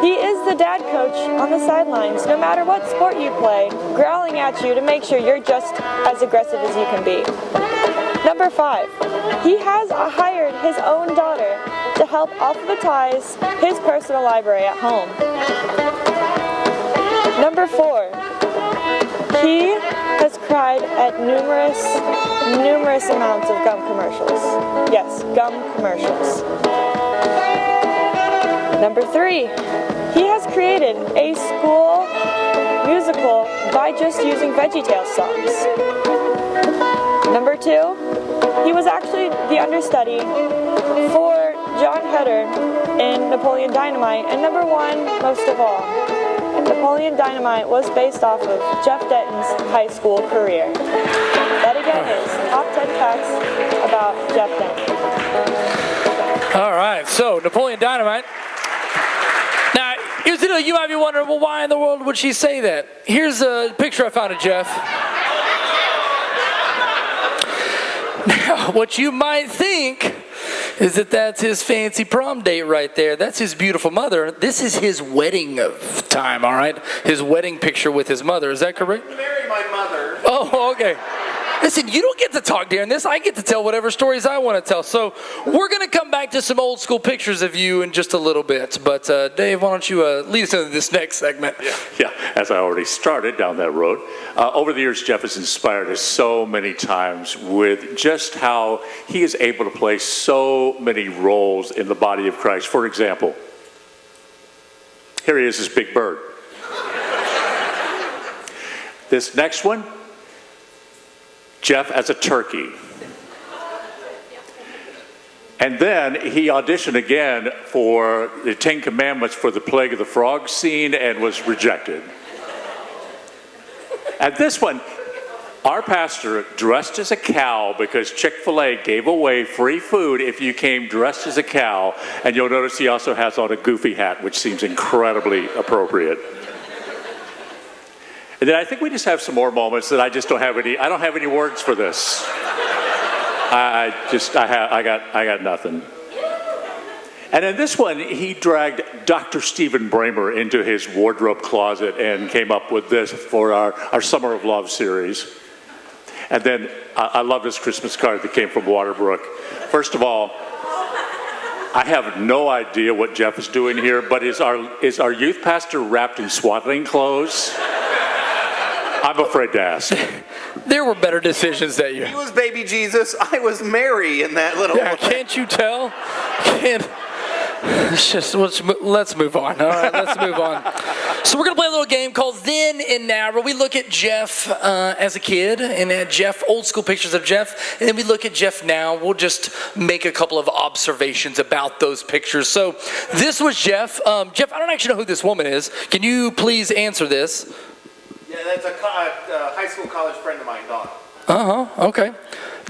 He is the dad coach on the sidelines, no matter what sport you play, growling at you to make sure you're just as aggressive as you can be. Number 5. He has hired his own daughter to help alphabetize his personal library at home. Number 4. He has cried at numerous amounts of gum commercials. Yes, gum commercials. Number 3, he has created a school musical by just using VeggieTales songs. Number 2, he was actually the understudy for John Heder in Napoleon Dynamite. And number 1, most of all, Napoleon Dynamite was based off of Jeff Denton's high school career. That again is top 10 facts about Jeff Denton. All right, so Napoleon Dynamite. Now, here's the deal. You might be wondering, well, why in the world would she say that? Here's a picture I found of Jeff. Now, what you might think is that that's his fancy prom date right there. That's his beautiful mother. This is his wedding time, all right? His wedding picture with his mother. Is that correct? I married my mother. Oh, okay. Listen, you don't get to talk during this. I get to tell whatever stories I want to tell. So we're going to come back to some old school pictures of you in just a little bit. But Dave, why don't you lead us into this next segment? Yeah, as I already started down that road. Over the years, Jeff has inspired us so many times with just how he is able to play so many roles in the body of Christ. For example, here he is as Big Bird. This next one, Jeff as a turkey. And then he auditioned again for the Ten Commandments for the Plague of the Frogs scene and was rejected. And this one, our pastor dressed as a cow because Chick-fil-A gave away free food if you came dressed as a cow. And you'll notice he also has on a goofy hat, which seems incredibly appropriate. And then I think we just have some more moments that I don't have any words for this. I got nothing. And in this one, he dragged Dr. Stephen Bramer into his wardrobe closet and came up with this for our Summer of Love series. And then I love this Christmas card that came from Waterbrook. First of all, I have no idea what Jeff is doing here, but is our youth pastor wrapped in swaddling clothes? I'm afraid to ask. There were better decisions that year. He was baby Jesus. I was Mary in that little. Yeah, can't you tell? Let's move on. All right, let's move on. So we're going to play a little game called Then and Now, where we look at Jeff as a kid and at Jeff, old school pictures of Jeff, and then we look at Jeff now. We'll just make a couple of observations about those pictures. So this was Jeff. Jeff, I don't actually know who this woman is. Can you please answer this? Yeah, that's a high school, college friend of mine, Dawn. Okay.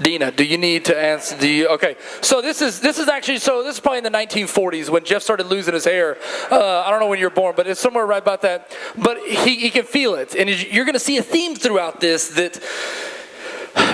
Dina, do you need to answer? Okay. So this is probably in the 1940s when Jeff started losing his hair. I don't know when you were born, but it's somewhere right about that. But he can feel it, and you're going to see a theme throughout this that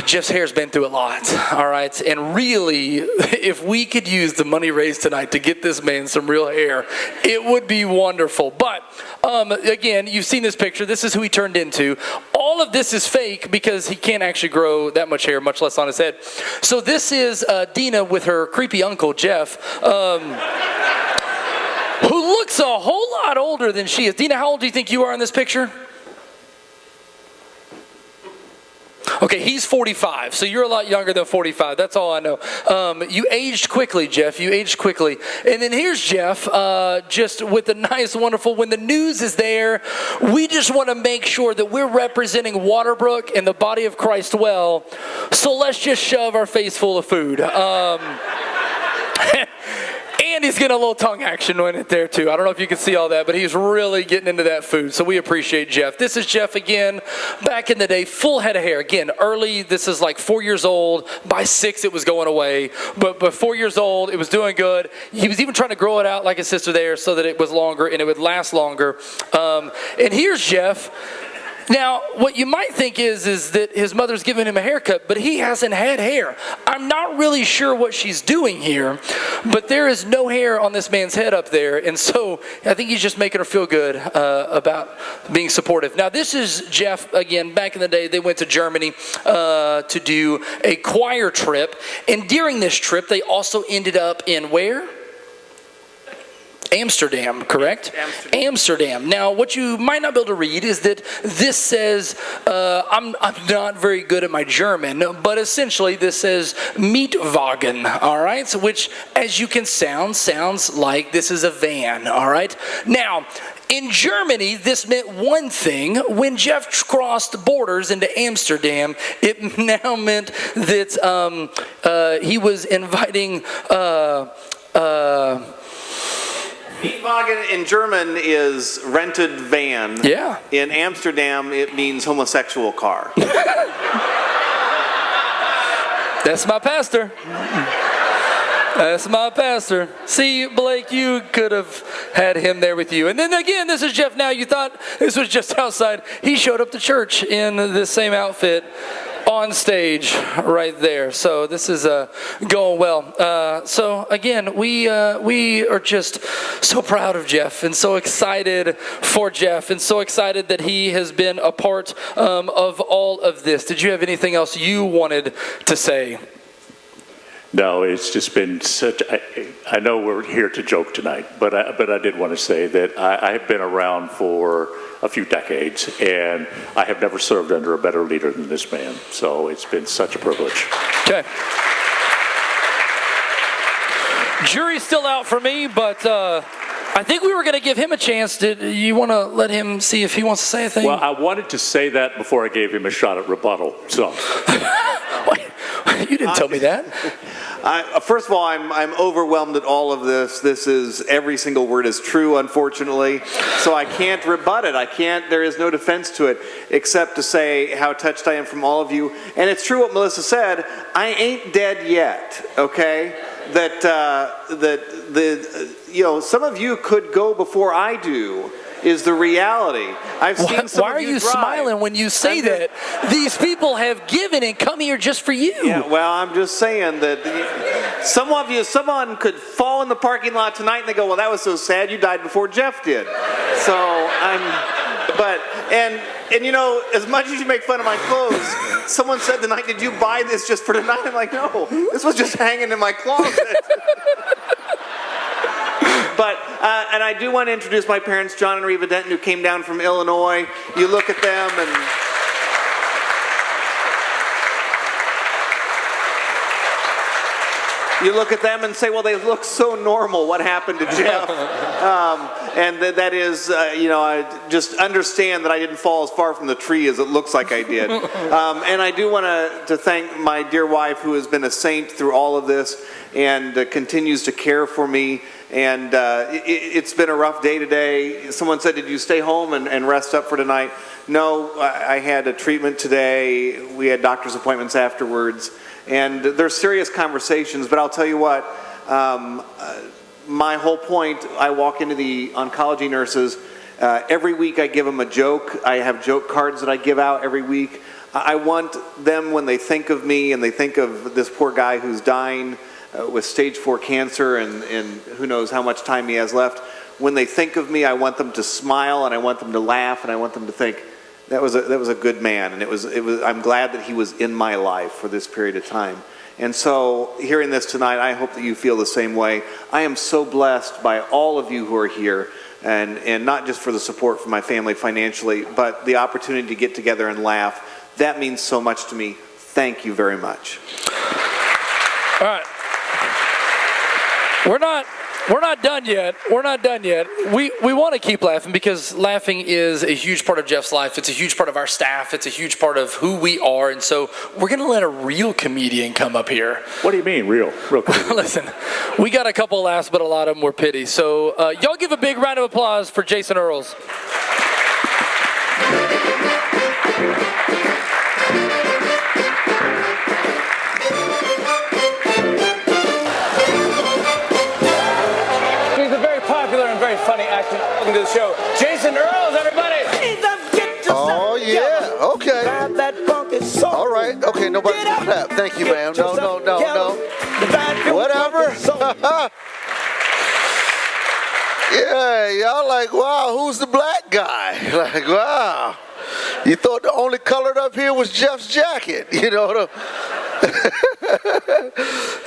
Jeff's hair's been through a lot, all right? And really, if we could use the money raised tonight to get this man some real hair, it would be wonderful. But, again, you've seen this picture. This is who he turned into. All of this is fake because he can't actually grow that much hair, much less on his head. So this is Dina with her creepy uncle, Jeff, who looks a whole lot older than she is. Dina, how old do you think you are in this picture? Okay, he's 45, so you're a lot younger than 45. That's all I know. You aged quickly, Jeff. You aged quickly. And then here's Jeff, just with a nice, wonderful, when the news is there, we just want to make sure that we're representing Waterbrook and the body of Christ well. So let's just shove our face full of food. And he's getting a little tongue action in it there too. I don't know if you can see all that, but he's really getting into that food. So we appreciate Jeff. This is Jeff again, back in the day, full head of hair. Again, early, this is like 4 years old. By 6, it was going away. But 4 years old, it was doing good. He was even trying to grow it out like his sister there so that it was longer and it would last longer. And here's Jeff. Now, what you might think is that his mother's giving him a haircut, but he hasn't had hair. I'm not really sure what she's doing here, but there is no hair on this man's head up there, and so I think he's just making her feel good about being supportive. Now, this is Jeff, again, back in the day, they went to Germany to do a choir trip, and during this trip, they also ended up in where? Amsterdam, correct? Amsterdam. Now, what you might not be able to read is that this says, I'm not very good at my German, but essentially this says Mietwagen, all right? So which, as you can sounds like this is a van, all right? Now, in Germany, this meant one thing. When Jeff crossed borders into Amsterdam, it now meant that he was inviting... Mietwagen in German is rented van. Yeah. In Amsterdam, it means homosexual car. That's my pastor. That's my pastor. See, Blake, you could have had him there with you. And then again, this is Jeff now. You thought this was just outside. He showed up to church in this same outfit. on stage right there. So this is going well. So again, we are just so proud of Jeff and so excited for Jeff and so excited that he has been a part of all of this. Did you have anything else you wanted to say? No, it's just been such. I know we're here to joke tonight, but I did want to say that I have been around for a few decades, and I have never served under a better leader than this man. So it's been such a privilege. Okay. Jury's still out for me, but I think we were going to give him a chance. Did you want to let him see if he wants to say a thing? Well, I wanted to say that before I gave him a shot at rebuttal. So. You didn't tell me that. First of all, I'm overwhelmed at all of this. This is, every single word is true, unfortunately. So I can't rebut it. There is no defense to it, except to say how touched I am from all of you. And it's true what Melissa said. I ain't dead yet, okay? Some of you could go before I do. Is the reality. I've seen some Why are you drive. Smiling when you say that? These people have given and come here just for you. Yeah, well, I'm just saying that someone could fall in the parking lot tonight and they go, well, that was so sad, you died before Jeff did. So and you know, as much as you make fun of my clothes, someone said tonight, did you buy this just for tonight? I'm like, no, this was just hanging in my closet. But, and I do want to introduce my parents, John and Reva Denton, who came down from Illinois. You look at them and... You look at them and say, well, they look so normal. What happened to Jeff? And that is, I just understand that I didn't fall as far from the tree as it looks like I did. And I do want to thank my dear wife, who has been a saint through all of this and continues to care for me. And it's been a rough day today. Someone said, did you stay home and rest up for tonight? No, I had a treatment today. We had doctor's appointments afterwards. And there's serious conversations, but I'll tell you what, my whole point, I walk into the oncology nurses, every week I give them a joke. I have joke cards that I give out every week. I want them, when they think of me and they think of this poor guy who's dying with stage 4 cancer and who knows how much time he has left, when they think of me, I want them to smile and I want them to laugh and I want them to think, that was a good man, and it was. I'm glad that he was in my life for this period of time. And so, hearing this tonight, I hope that you feel the same way. I am so blessed by all of you who are here, and not just for the support from my family financially, but the opportunity to get together and laugh. That means so much to me. Thank you very much. All right. We're not done yet. We're not done yet. We want to keep laughing because laughing is a huge part of Jeff's life. It's a huge part of our staff. It's a huge part of who we are. And so we're going to let a real comedian come up here. What do you mean, real comedian? Listen, we got a couple laughs, but a lot of them were pity. So y'all give a big round of applause for Jason Earls. Funny actor. Welcome to the show, Jason Earls, everybody. Oh yeah, okay. All right, okay. Nobody's gonna clap. Thank you, ma'am. No. Whatever. Yeah, y'all like, wow, who's the black guy? Like, wow. You thought the only colored up here was Jeff's jacket, you know?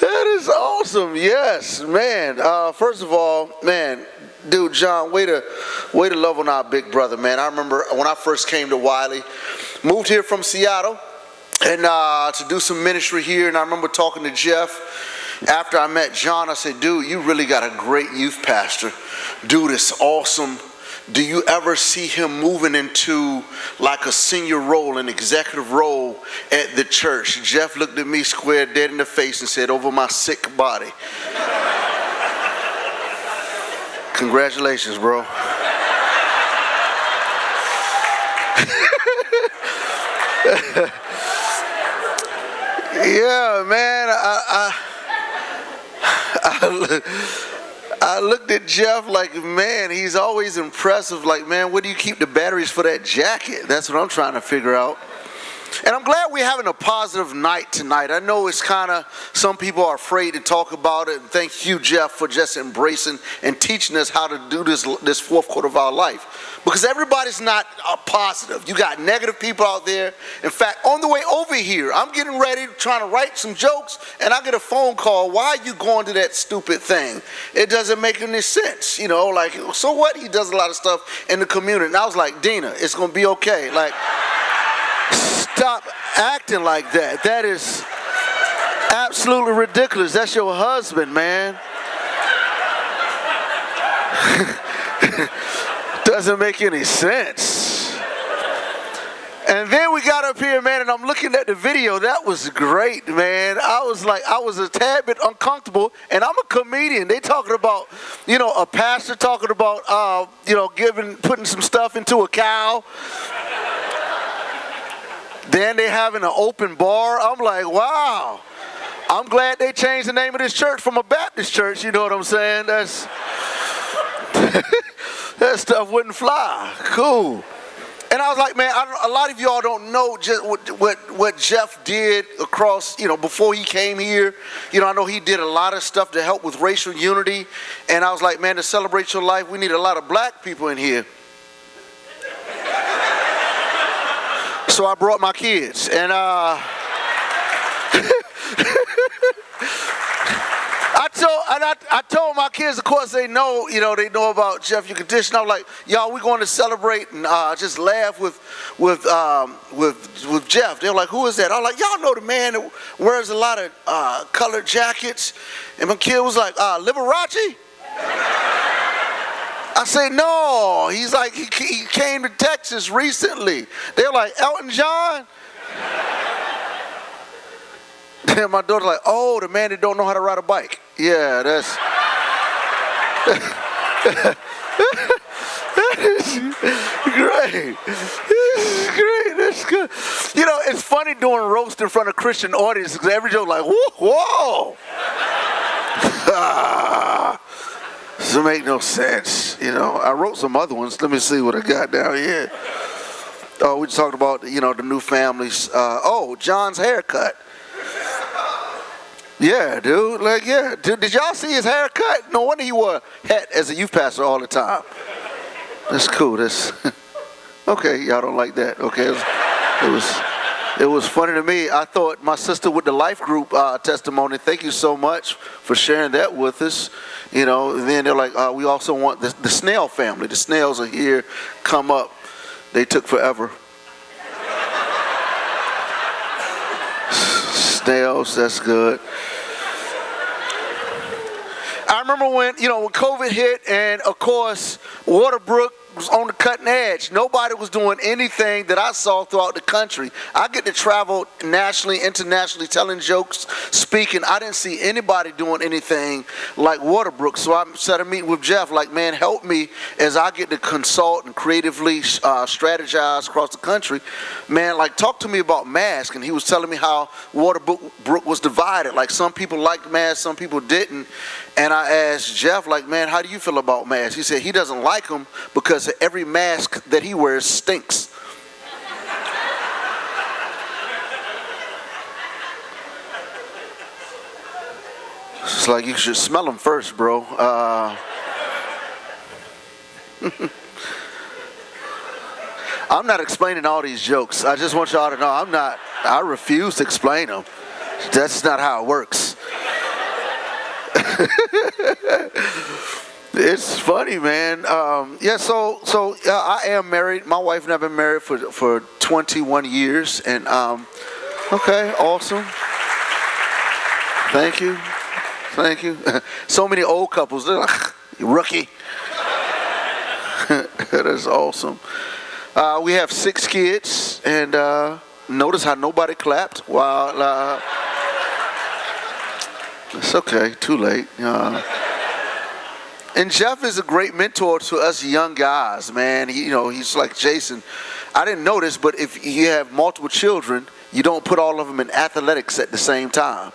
That is awesome. Yes, man. First of all, man. Dude, John, way to love on our big brother, man. I remember when I first came to Wiley, moved here from Seattle, and to do some ministry here. And I remember talking to Jeff after I met John. I said, dude, you really got a great youth pastor. Dude, it's awesome. Do you ever see him moving into like a senior role, an executive role at the church? Jeff looked at me square dead in the face and said, over my sick body. Congratulations, bro. Yeah, man. I looked at Jeff like, man, he's always impressive. Like, man, where do you keep the batteries for that jacket? That's what I'm trying to figure out. And I'm glad we're having a positive night tonight. I know it's kind of, some people are afraid to talk about it. And thank you, Jeff, for just embracing and teaching us how to do this fourth quarter of our life. Because everybody's not positive. You got negative people out there. In fact, on the way over here, I'm getting ready, trying to write some jokes, and I get a phone call. Why are you going to that stupid thing? It doesn't make any sense. You know, like, so what? He does a lot of stuff in the community. And I was like, Dina, it's going to be okay. Like, stop acting like that. That is absolutely ridiculous. That's your husband, man. Doesn't make any sense. And then we got up here, man, and I'm looking at the video. That was great, man. I was a tad bit uncomfortable, and I'm a comedian. They talking about, you know, a pastor talking about, you know, putting some stuff into a cow. Then they having an open bar. I'm like, wow. I'm glad they changed the name of this church from a Baptist church. You know what I'm saying? That's that stuff wouldn't fly. Cool. And I was like, man, a lot of y'all don't know just what Jeff did across, you know, before he came here. You know, I know he did a lot of stuff to help with racial unity. And I was like, man, to celebrate your life, we need a lot of black people in here. So I brought my kids, and I told my kids, of course they know, you know, they know about Jeff Your Condition. I was like, y'all, we're going to celebrate and just laugh with Jeff. They were like, who is that? I was like, y'all know the man that wears a lot of colored jackets. And my kid was like, Liberace? I said, no. He's like, he came to Texas recently. They were like, Elton John? Then my daughter's like, oh, the man that don't know how to ride a bike. Yeah, that's... that is great. This is great. That's good. You know, it's funny doing roast in front of Christian audiences because every joke like, whoa. Doesn't make no sense. You know, I wrote some other ones. Let me see what I got down here. Oh, we just talked about, you know, the new families. John's haircut. Yeah, dude. Like, yeah. Dude, did y'all see his haircut? No wonder he wore a hat as a youth pastor all the time. That's cool. That's okay. Y'all don't like that. Okay. It was funny to me. I thought my sister with the life group testimony, thank you so much for sharing that with us. You know, and then they're like, we also want the Snail family. The Snails are here. Come up. They took forever. Snails, that's good. I remember when COVID hit, and of course, Waterbrook was on the cutting edge. Nobody was doing anything that I saw throughout the country. I get to travel nationally, internationally, telling jokes, speaking. I didn't see anybody doing anything like Waterbrook. So I set a meeting with Jeff, like, man, help me as I get to consult and creatively strategize across the country. Man, like, talk to me about masks. And he was telling me how Waterbrook was divided. Like, some people liked masks, some people didn't. And I asked Jeff, like, man, how do you feel about masks? He said he doesn't like them because every mask that he wears stinks. It's like you should smell them first, bro. I'm not explaining all these jokes. I just want y'all to know I refuse to explain them. That's not how it works. It's funny, man. I am married. My wife and I have been married for 21 years. And, okay, awesome. Thank you. So many old couples, they're like, you rookie. That is awesome. We have 6 kids, and notice how nobody clapped while... It's okay, too late. And Jeff is a great mentor to us young guys, man. He's like Jason. I didn't notice, but if you have multiple children, you don't put all of them in athletics at the same time.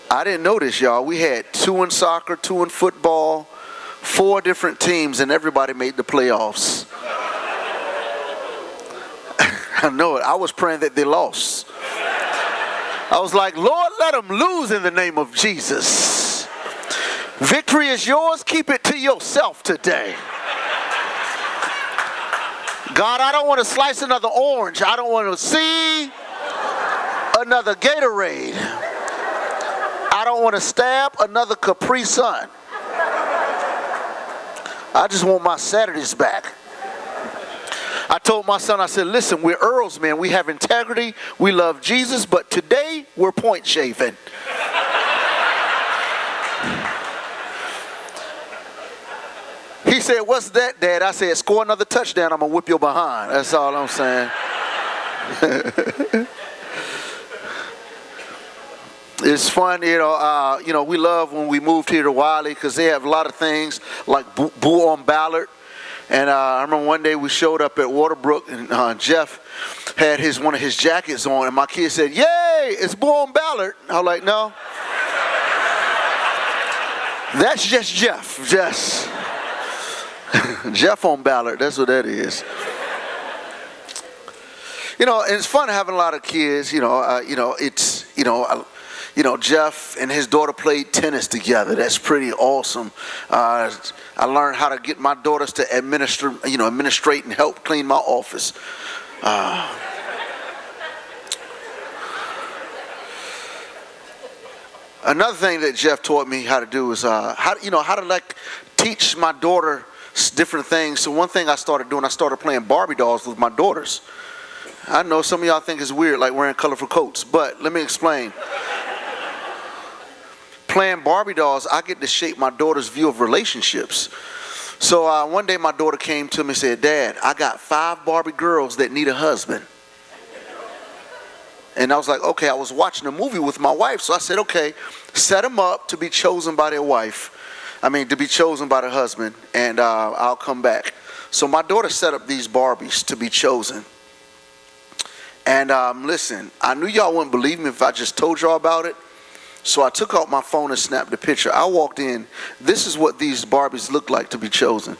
I didn't notice, y'all. We had 2 in soccer, 2 in football, 4 different teams, and everybody made the playoffs. I know it. I was praying that they lost. I was like, Lord, let them lose in the name of Jesus. Victory is yours. Keep it to yourself today. God, I don't want to slice another orange. I don't want to see another Gatorade. I don't want to stab another Capri Sun. I just want my Saturdays back. I told my son, I said, listen, we're Earls, man. We have integrity. We love Jesus. But today, we're point shaving. He said, what's that, Dad? I said, score another touchdown. I'm going to whip your behind. That's all I'm saying. It's fun, we love when we moved here to Wiley because they have a lot of things like Bull on Ballard. And I remember one day we showed up at Waterbrook and Jeff had one of his jackets on and my kid said, yay, it's Bull on Ballard. I was like, no. That's just Jeff. Just Jeff on Ballard. That's what that is. And it's fun having a lot of kids. Jeff and his daughter played tennis together. That's pretty awesome. I learned how to get my daughters to administrate and help clean my office. Another thing that Jeff taught me how to do is how to teach my daughter different things. So one thing I started doing, I started playing Barbie dolls with my daughters. I know some of y'all think it's weird, like wearing colorful coats, but let me explain. Playing Barbie dolls, I get to shape my daughter's view of relationships. So one day my daughter came to me and said, Dad, I got 5 Barbie girls that need a husband. And I was like, okay, I was watching a movie with my wife. So I said, okay, set them up to be chosen by their to be chosen by their husband, and I'll come back. So my daughter set up these Barbies to be chosen. And listen, I knew y'all wouldn't believe me if I just told y'all about it. So I took out my phone and snapped the picture. I walked in. This is what these Barbies look like to be chosen.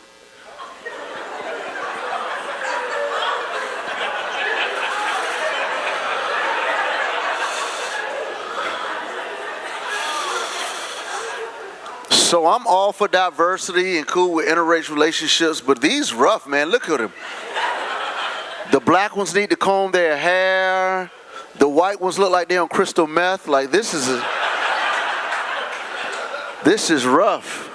So I'm all for diversity and cool with interracial relationships, but these rough, man. Look at them. The black ones need to comb their hair. The white ones look like they're on crystal meth. Like this is rough.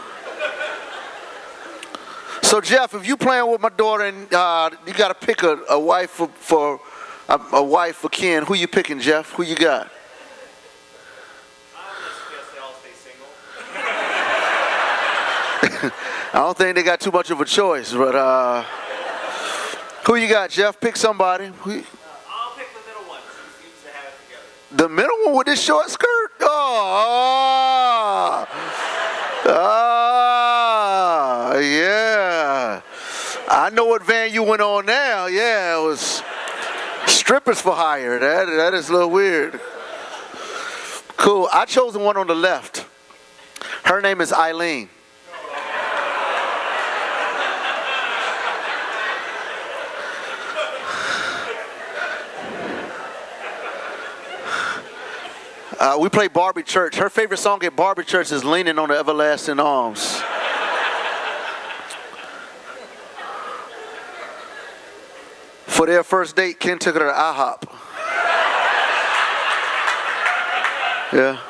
So Jeff, if you playing with my daughter and you got to pick a wife for Ken, who you picking, Jeff? Who you got? I don't think they got too much of a choice, but who you got, Jeff? Pick somebody. I'll pick the middle one. She seems to have it together. The middle one with this short skirt? Yeah. I know what van you went on now. Yeah, it was strippers for hire. That is a little weird. Cool. I chose the one on the left. Her name is Eileen. We play Barbie Church. Her favorite song at Barbie Church is Leaning on the Everlasting Arms. For their first date, Ken took her to IHOP. Yeah.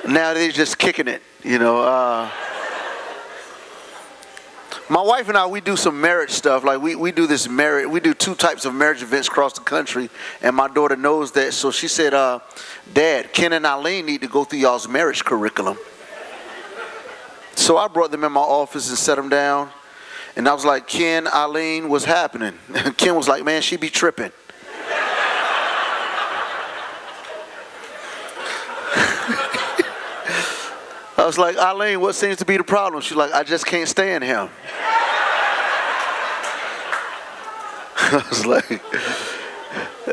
Now they're just kicking it, My wife and I, we do some marriage stuff. Like we do 2 types of marriage events across the country, and my daughter knows that. So she said, Dad, Ken and Eileen need to go through y'all's marriage curriculum. So I brought them in my office and set them down. And I was like, Ken, Eileen, what's happening? Ken was like, man, she be tripping. I was like, Eileen, what seems to be the problem? She's like, I just can't stand him. I was like,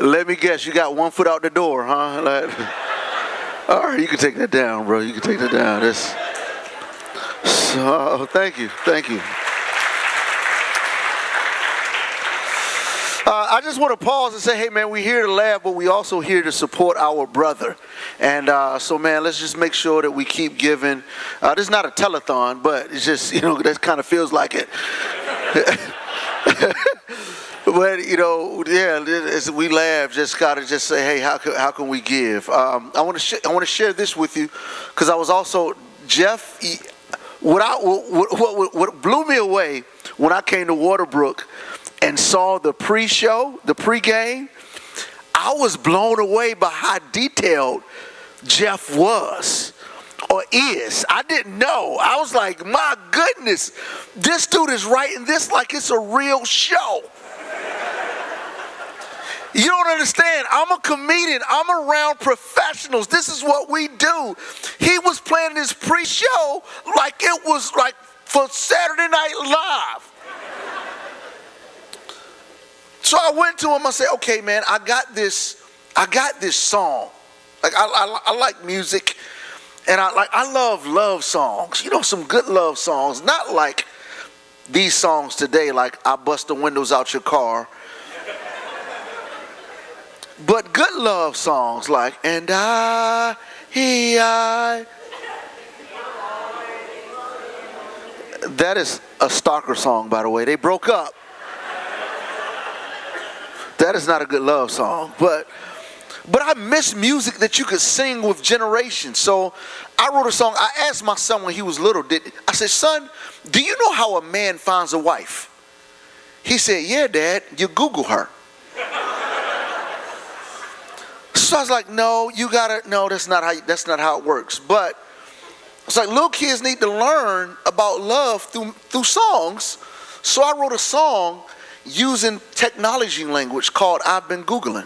let me guess, you got 1 foot out the door, huh? Like, all right, you can take that down, bro. You can take that down. So, thank you. I just want to pause and say, hey, man, we're here to laugh, but we also here to support our brother. And so, man, let's just make sure that we keep giving. This is not a telethon, but it's just, that kind of feels like it. But, as we laugh, just got to just say, hey, how can we give? I want to share this with you because I was also, Jeff, what blew me away when I came to Waterbrook and saw the pre-show, the pre-game, I was blown away by how detailed Jeff was or is. I didn't know. I was like, my goodness, this dude is writing this like it's a real show. You don't understand. I'm a comedian. I'm around professionals. This is what we do. He was playing this pre-show like it was like for Saturday Night Live. So I went to him. I said, okay, man, I got this song. Like I like music, and I love love songs. Some good love songs. Not like these songs today, like I bust the windows out your car. But good love songs like and I. That is a stalker song, by the way. They broke up. That is not a good love song. But I miss music that you could sing with generations. So I wrote a song. I asked my son when he was little, I said, son, do you know how a man finds a wife? He said, yeah, Dad, you Google her. So I was like, no, that's not how it works. But it's like little kids need to learn about love through songs. So I wrote a song using technology language called I've Been Googling.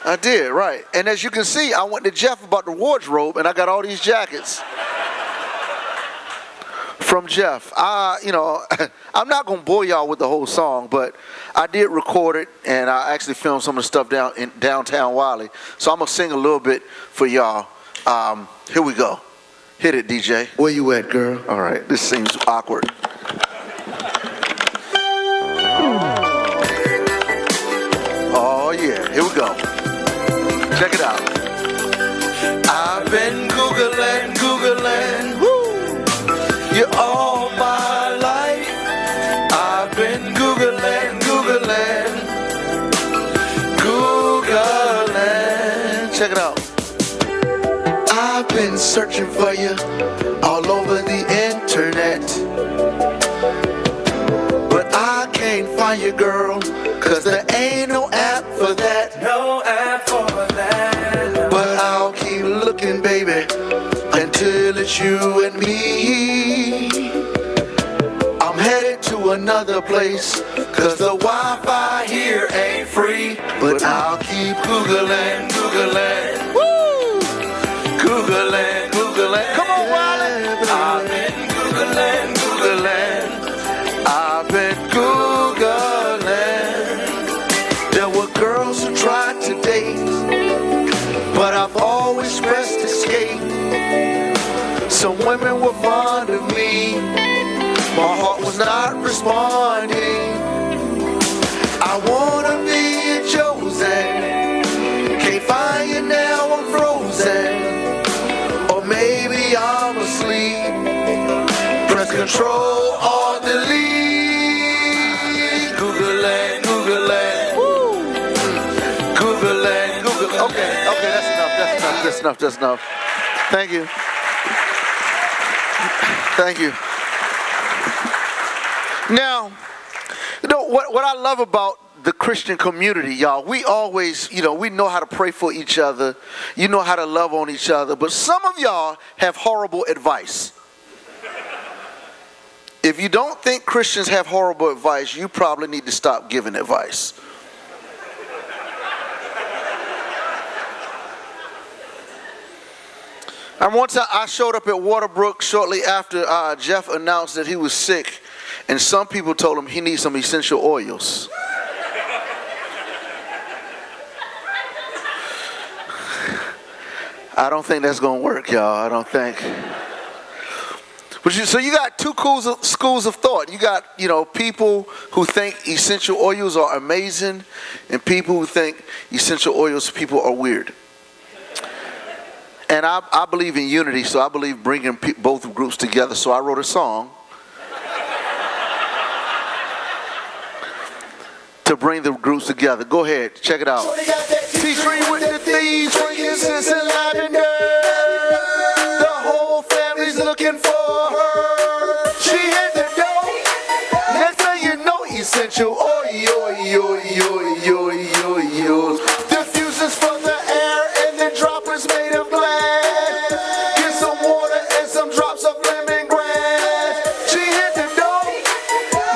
I did, right. And as you can see, I went to Jeff about the wardrobe and I got all these jackets from Jeff. I'm not going to bore y'all with the whole song, but I did record it and I actually filmed some of the stuff in downtown Wiley. So I'm going to sing a little bit for y'all. Here we go. Hit it, DJ. Where you at, girl? All right, this seems awkward. Oh, yeah, here we go. Check it out. I've been Googling, woo, you all my life. I've been Googling. Check it out. I've been searching for you all over the internet, but I can't find you, girl, 'cause there ain't no app for that. No app for that. But I'll keep looking, baby, until it's you and me. I'm headed to another place, 'cause the Wi-Fi here ain't free. But I'll keep Googling. Woo! Googling. Come on, Wiley. I've been Googling. I've been Googling. There were girls who tried to date, but I've always pressed escape. Some women were fond of me, my heart was not responding. I wanna be chosen, can't find you now, I'm frozen. Or maybe I'm asleep, press control or delete. Googling, woo. Googling. Okay, that's enough. Thank you. Now, what I love about the Christian community, y'all, we always, we know how to pray for each other. You know how to love on each other. But some of y'all have horrible advice. If you don't think Christians have horrible advice, you probably need to stop giving advice. And one time I showed up at Waterbrook shortly after Jeff announced that he was sick, and some people told him he needs some essential oils. I don't think that's going to work, y'all. I don't think. So you got two schools of thought. You got, people who think essential oils are amazing, and people who think essential oils people are weird. And I believe in unity, so I believe bringing both groups together. So I wrote a song to bring the groups together. Go ahead, check it out. Tea tree with the thieves, frankincense and lavender. The whole family's looking for her. She hit the door. Next thing you know, essential oils. Diffusers for the air and then droppers made of glass. Get some water and some drops of lemongrass. She hit the door.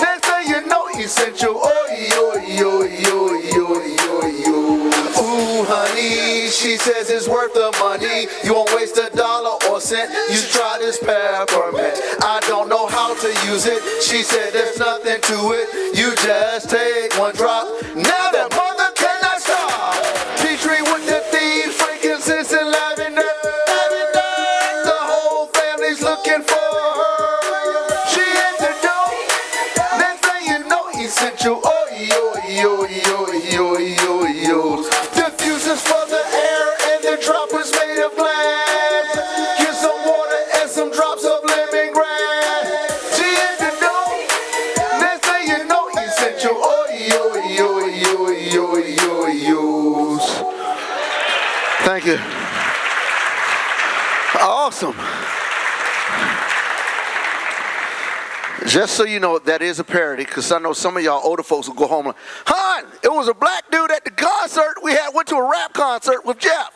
Next thing you know, essential oils. Ooh, honey, she says it's worth the money. You won't waste $1 or cent. You try this peppermint. I don't know how to use it. She said there's nothing to it. You just take one drop. Now that mother cannot stop. Tea tree with the thieves, frankincense and lavender. The whole family's looking for her. She hit the door. Next thing you know, essential oils. Diffusers for the air and the droppers made of glass. Get some water and some drops of lemongrass. She hit the door. Next thing you know, essential oils. Thank you. Awesome. Just so you know, that is a parody, because I know some of y'all older folks will go home like, "Hon, it was a black dude at the concert. We went to a rap concert with Jeff."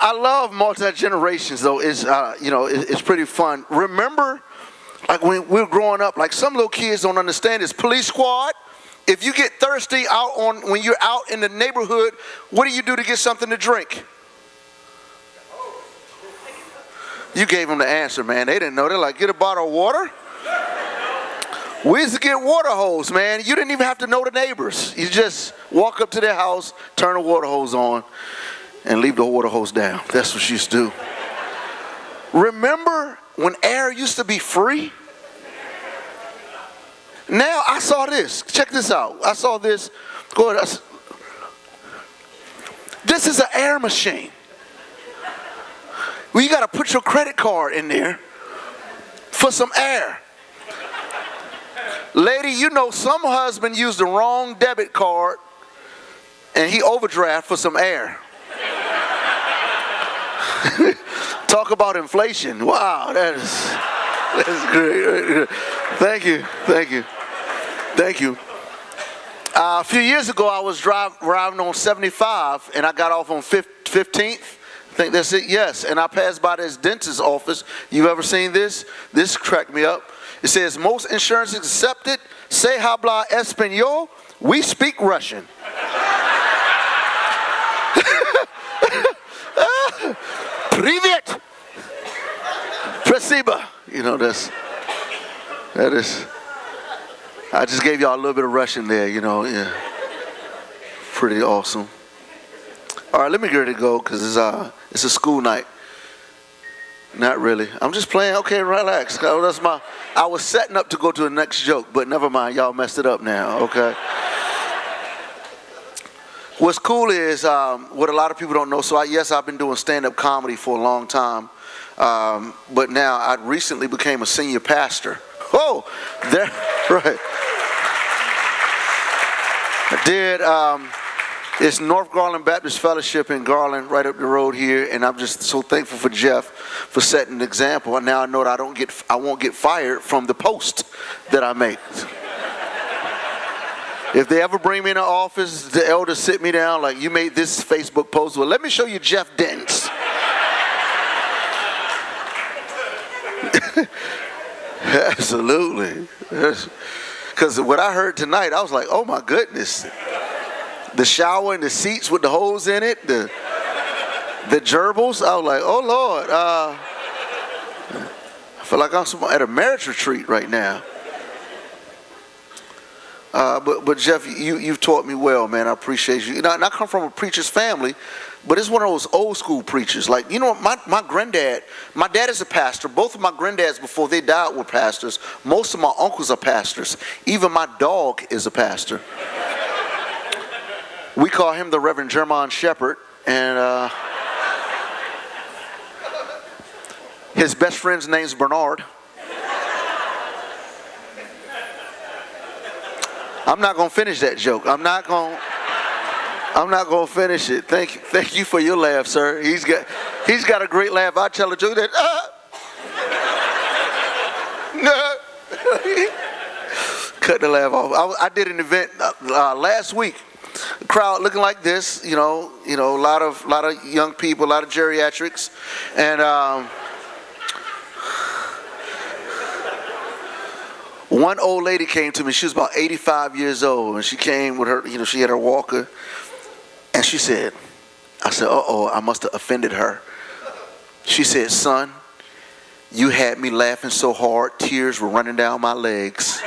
I love multi-generations, though. It's pretty fun. Remember, like when we were growing up, like some little kids don't understand this. Police squad. If you get thirsty when you're out in the neighborhood, what do you do to get something to drink? You gave them the answer, man. They didn't know. They're like, get a bottle of water? We used to get water hose, man. You didn't even have to know the neighbors. You just walk up to their house, turn the water hose on, and leave the water hose down. That's what you used to do. Remember when air used to be free? Now I saw this. Check this out. I saw this. Go ahead. This is an air machine. Well, you got to put your credit card in there for some air. Lady, some husband used the wrong debit card and he overdraft for some air. Talk about inflation. Wow, that's great. Thank you. A few years ago, I was driving on 75, and I got off on 15th. I think that's it, yes. And I passed by this dentist's office. You ever seen this? This cracked me up. It says, most insurance accepted. Se habla español. We speak Russian. Привет. Спасибо. That is. I just gave y'all a little bit of Russian there, yeah. Pretty awesome. All right, let me get ready to go because it's a school night. Not really. I'm just playing. Okay, relax. I was setting up to go to the next joke, but never mind. Y'all messed it up now, okay? What's cool is what a lot of people don't know. So, I've been doing stand-up comedy for a long time. But now I recently became a senior pastor. Oh, there, right. I did, it's North Garland Baptist Fellowship in Garland, right up the road here, and I'm just so thankful for Jeff for setting an example. And now I know that I won't get fired from the post that I make. If they ever bring me in the office, the elders sit me down like, you made this Facebook post. Well, let me show you Jeff Denton's. Absolutely. Because what I heard tonight, I was like, oh my goodness. The shower and the seats with the holes in it, the gerbils. I was like, oh Lord. I feel like I'm at a marriage retreat right now. But Jeff, you've taught me well, man. I appreciate you. And I come from a preacher's family, but it's one of those old school preachers. Like, my granddad, my dad is a pastor. Both of my granddads before they died were pastors. Most of my uncles are pastors. Even my dog is a pastor. We call him the Reverend Jermon Shepherd, and his best friend's name's Bernard. I'm not gonna finish that joke. I'm not gonna finish it. Thank you for your laugh, sir. He's got a great laugh. I tell a joke that cut the laugh off. I did an event last week. A crowd looking like this, a lot of young people, a lot of geriatrics, and one old lady came to me. She was about 85 years old, and she came with her, she had her walker, and she said, I said, uh-oh, I must have offended her. She said, son, you had me laughing so hard, tears were running down my legs.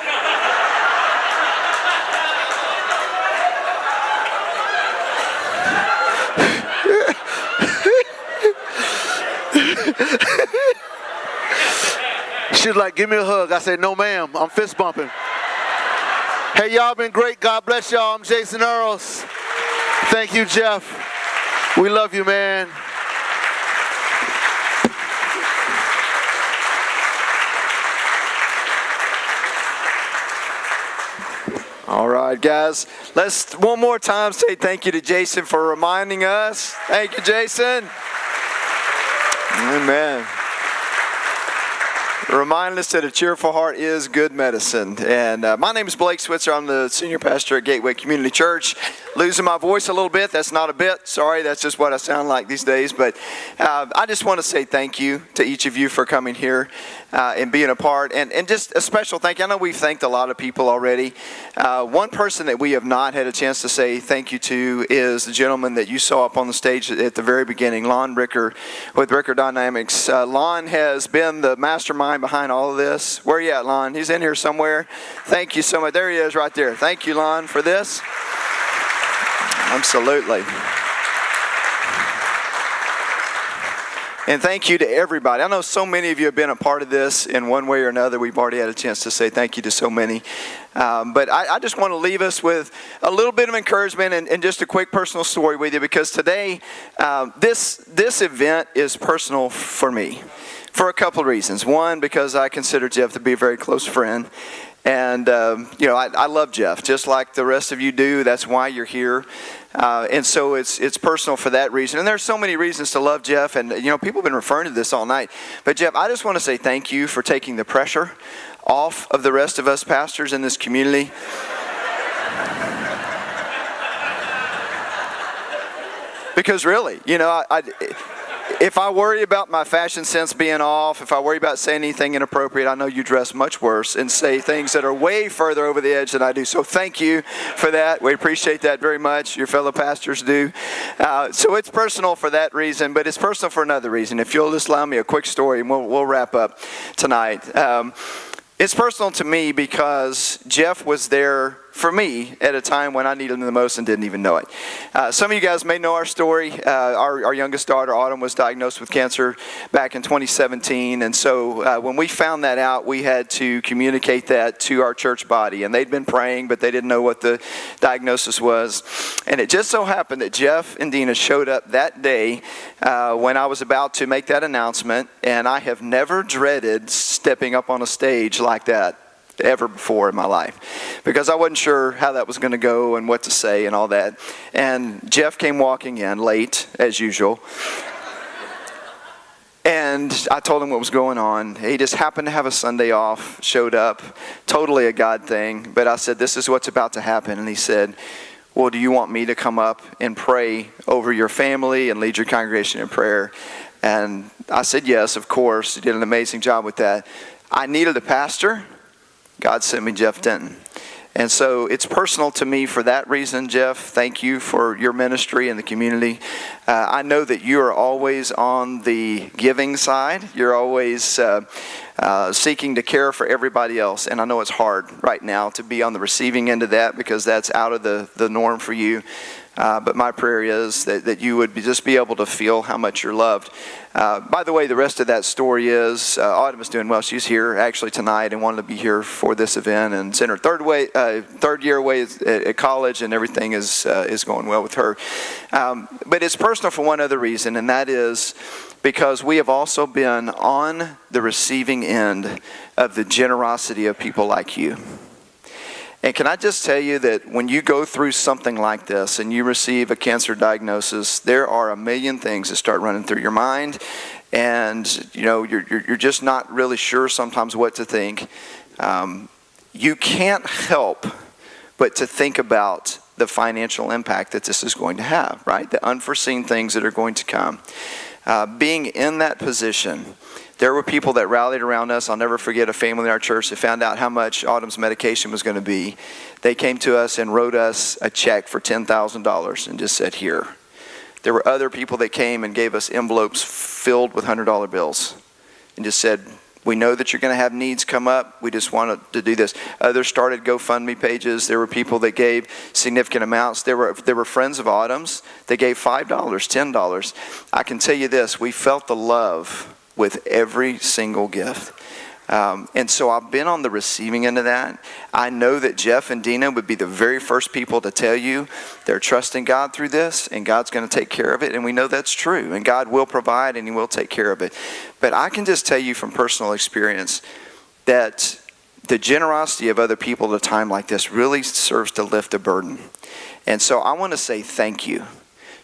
She was like, give me a hug. I said, no, ma'am. I'm fist bumping. Hey, y'all been great. God bless y'all. I'm Jason Earls. Thank you, Jeff. We love you, man. All right, guys. Let's one more time say thank you to Jason for reminding us. Thank you, Jason. Amen. Remind us that a cheerful heart is good medicine. And my name is Blake Switzer. I'm the senior pastor at Gateway Community Church. Losing my voice a little bit. That's not a bit. Sorry, that's just what I sound like these days. But I just want to say thank you to each of you for coming here and being a part. And just a special thank you. I know we've thanked a lot of people already. One person that we have not had a chance to say thank you to is the gentleman that you saw up on the stage at the very beginning, Lon Ricker with Ricker Dynamics. Lon has been the mastermind behind all of this. Where are you at, Lon? He's in here somewhere. Thank you so much. There he is right there. Thank you, Lon, for this. Absolutely. And thank you to everybody. I know so many of you have been a part of this in one way or another. We've already had a chance to say thank you to so many. But I just want to leave us with a little bit of encouragement and just a quick personal story with you, because today this event is personal for me for a couple of reasons. One, because I consider Jeff to be a very close friend. And, I love Jeff, just like the rest of you do. That's why you're here. And so it's personal for that reason. And there's so many reasons to love Jeff. And, people have been referring to this all night. But, Jeff, I just want to say thank you for taking the pressure off of the rest of us pastors in this community. Because really, if I worry about my fashion sense being off, if I worry about saying anything inappropriate, I know you dress much worse and say things that are way further over the edge than I do. So thank you for that. We appreciate that very much. Your fellow pastors do. So it's personal for that reason, but it's personal for another reason. If you'll just allow me a quick story, and we'll wrap up tonight. It's personal to me because Jeff was there for me at a time when I needed him the most and didn't even know it. Some of you guys may know our story. Our youngest daughter, Autumn, was diagnosed with cancer back in 2017. And so when we found that out, we had to communicate that to our church body. And they'd been praying, but they didn't know what the diagnosis was. And it just so happened that Jeff and Dina showed up that day when I was about to make that announcement. And I have never dreaded stepping up on a stage like that ever before in my life, because I wasn't sure how that was going to go and what to say and all that. And Jeff came walking in late, as usual. And I told him what was going on. He just happened to have a Sunday off, showed up, totally a God thing. But I said, this is what's about to happen. And he said, well, do you want me to come up and pray over your family and lead your congregation in prayer? And I said, yes, of course. He did an amazing job with that. I needed a pastor. God sent me Jeff Denton. And so it's personal to me for that reason, Jeff. Thank you for your ministry in the community. I know that you are always on the giving side. You're always seeking to care for everybody else. And I know it's hard right now to be on the receiving end of that because that's out of the norm for you. But my prayer is that you would just be able to feel how much you're loved. By the way, the rest of that story is Autumn is doing well. She's here actually tonight and wanted to be here for this event, and it's in her third year away at college, and everything is going well with her. But it's personal for one other reason, and that is because we have also been on the receiving end of the generosity of people like you. And can I just tell you that when you go through something like this and you receive a cancer diagnosis, there are a million things that start running through your mind, and you're just not really sure sometimes what to think. You can't help but to think about the financial impact that this is going to have, right? The unforeseen things that are going to come. Being in that position, there were people that rallied around us. I'll never forget a family in our church that found out how much Autumn's medication was going to be. They came to us and wrote us a check for $10,000 and just said, here. There were other people that came and gave us envelopes filled with $100 bills and just said, we know that you're going to have needs come up. We just wanted to do this. Others started GoFundMe pages. There were people that gave significant amounts. There were friends of Autumn's that gave $5, $10. I can tell you this, we felt the love with every single gift. And so I've been on the receiving end of that. I know that Jeff and Dina would be the very first people to tell you they're trusting God through this, and God's going to take care of it, and we know that's true, and God will provide and He will take care of it. But I can just tell you from personal experience that the generosity of other people at a time like this really serves to lift a burden. And so I want to say thank you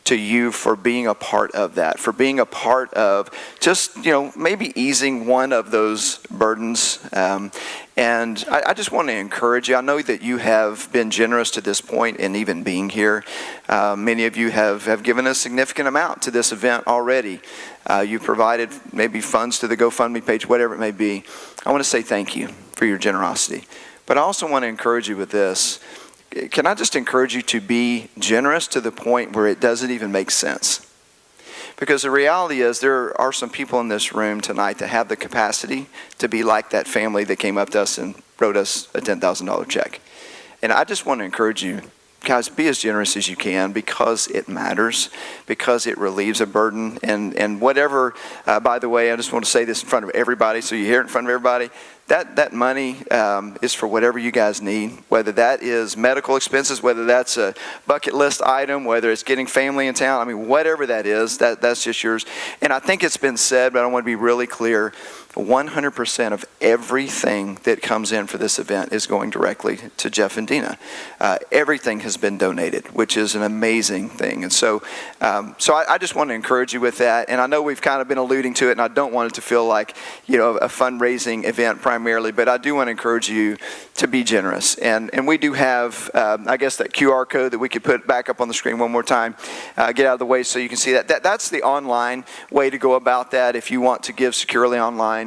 to you for being a part of that, for being a part of just, maybe easing one of those burdens. And I just want to encourage you. I know that you have been generous to this point in even being here. Many of you have given a significant amount to this event already. You provided maybe funds to the GoFundMe page, whatever it may be. I want to say thank you for your generosity. But I also want to encourage you with this. Can I just encourage you to be generous to the point where it doesn't even make sense? Because the reality is there are some people in this room tonight that have the capacity to be like that family that came up to us and wrote us a $10,000 check. And I just want to encourage you, guys, be as generous as you can because it matters, because it relieves a burden. And whatever, by the way, I just want to say this in front of everybody so you hear it in front of everybody. That money is for whatever you guys need, whether that is medical expenses, whether that's a bucket list item, whether it's getting family in town. I mean, whatever that is, that's just yours. And I think it's been said, but I want to be really clear, 100% of everything that comes in for this event is going directly to Jeff and Dina. Everything has been donated, which is an amazing thing. And so I just want to encourage you with that. And I know we've kind of been alluding to it, and I don't want it to feel like, a fundraising event primarily, but I do want to encourage you to be generous. And we do have, I guess, that QR code that we could put back up on the screen one more time. Get out of the way so you can see that. That's the online way to go about that. If you want to give securely online,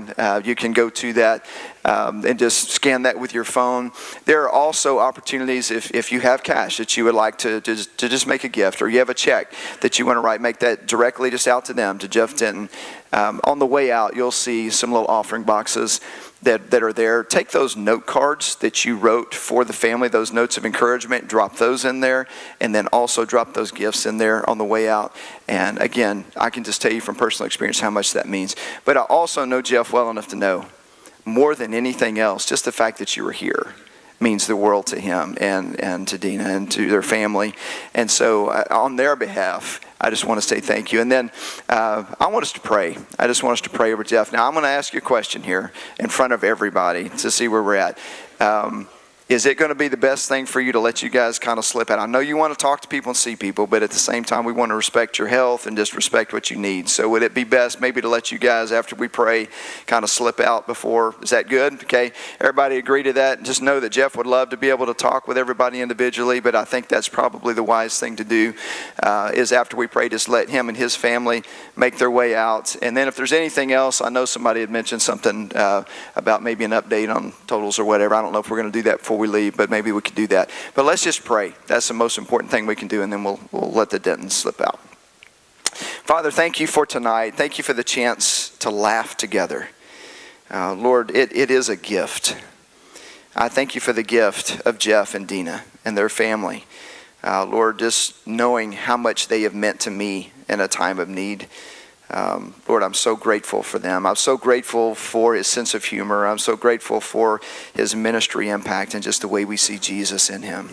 you can go to that and just scan that with your phone. There are also opportunities if you have cash that you would like to just make a gift, or you have a check that you want to write, make that directly just out to them, to Jeff Denton. On the way out, you'll see some little offering boxes that are there. Take those note cards that you wrote for the family, those notes of encouragement, drop those in there, and then also drop those gifts in there on the way out. And again, I can just tell you from personal experience how much that means. But I also know Jeff well enough to know, more than anything else, just the fact that you were here means the world to him and to Dina and to their family. And so on their behalf, I just want to say thank you. And then I want us to pray. I just want us to pray over Jeff. Now, I'm going to ask you a question here in front of everybody to see where we're at. Is it going to be the best thing for you to let you guys kind of slip out? I know you want to talk to people and see people, but at the same time, we want to respect your health and just respect what you need. So would it be best maybe to let you guys, after we pray, kind of slip out before? Is that good? Okay. Everybody agree to that? Just know that Jeff would love to be able to talk with everybody individually, but I think that's probably the wise thing to do is after we pray, just let him and his family make their way out. And then if there's anything else, I know somebody had mentioned something about maybe an update on totals or whatever. I don't know if we're going to do that before we leave, but maybe we could do that. But let's just pray. That's the most important thing we can do, and then we'll let the Dentons slip out. Father, thank you for tonight. Thank you for the chance to laugh together. Lord, it is a gift. I thank you for the gift of Jeff and Dina and their family. Lord, just knowing how much they have meant to me in a time of need. Lord, I'm so grateful for them. I'm so grateful for his sense of humor. I'm so grateful for his ministry impact and just the way we see Jesus in him.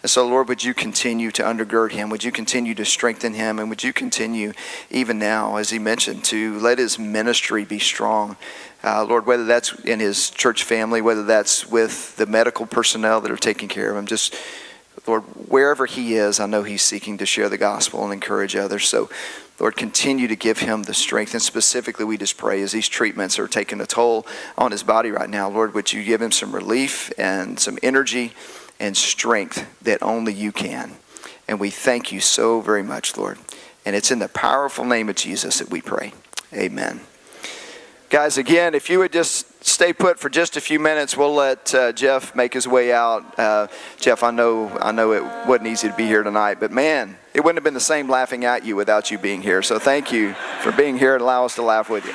And so, Lord, would you continue to undergird him? Would you continue to strengthen him? And would you continue, even now, as he mentioned, to let his ministry be strong? Lord, whether that's in his church family, whether that's with the medical personnel that are taking care of him, just, Lord, wherever he is, I know he's seeking to share the gospel and encourage others. So, Lord, continue to give him the strength. And specifically, we just pray as these treatments are taking a toll on his body right now, Lord, would you give him some relief and some energy and strength that only you can. And we thank you so very much, Lord. And it's in the powerful name of Jesus that we pray. Amen. Guys, again, if you would just stay put for just a few minutes, we'll let Jeff make his way out. Jeff, I know it wasn't easy to be here tonight, but man, it wouldn't have been the same laughing at you without you being here. So thank you for being here and allow us to laugh with you.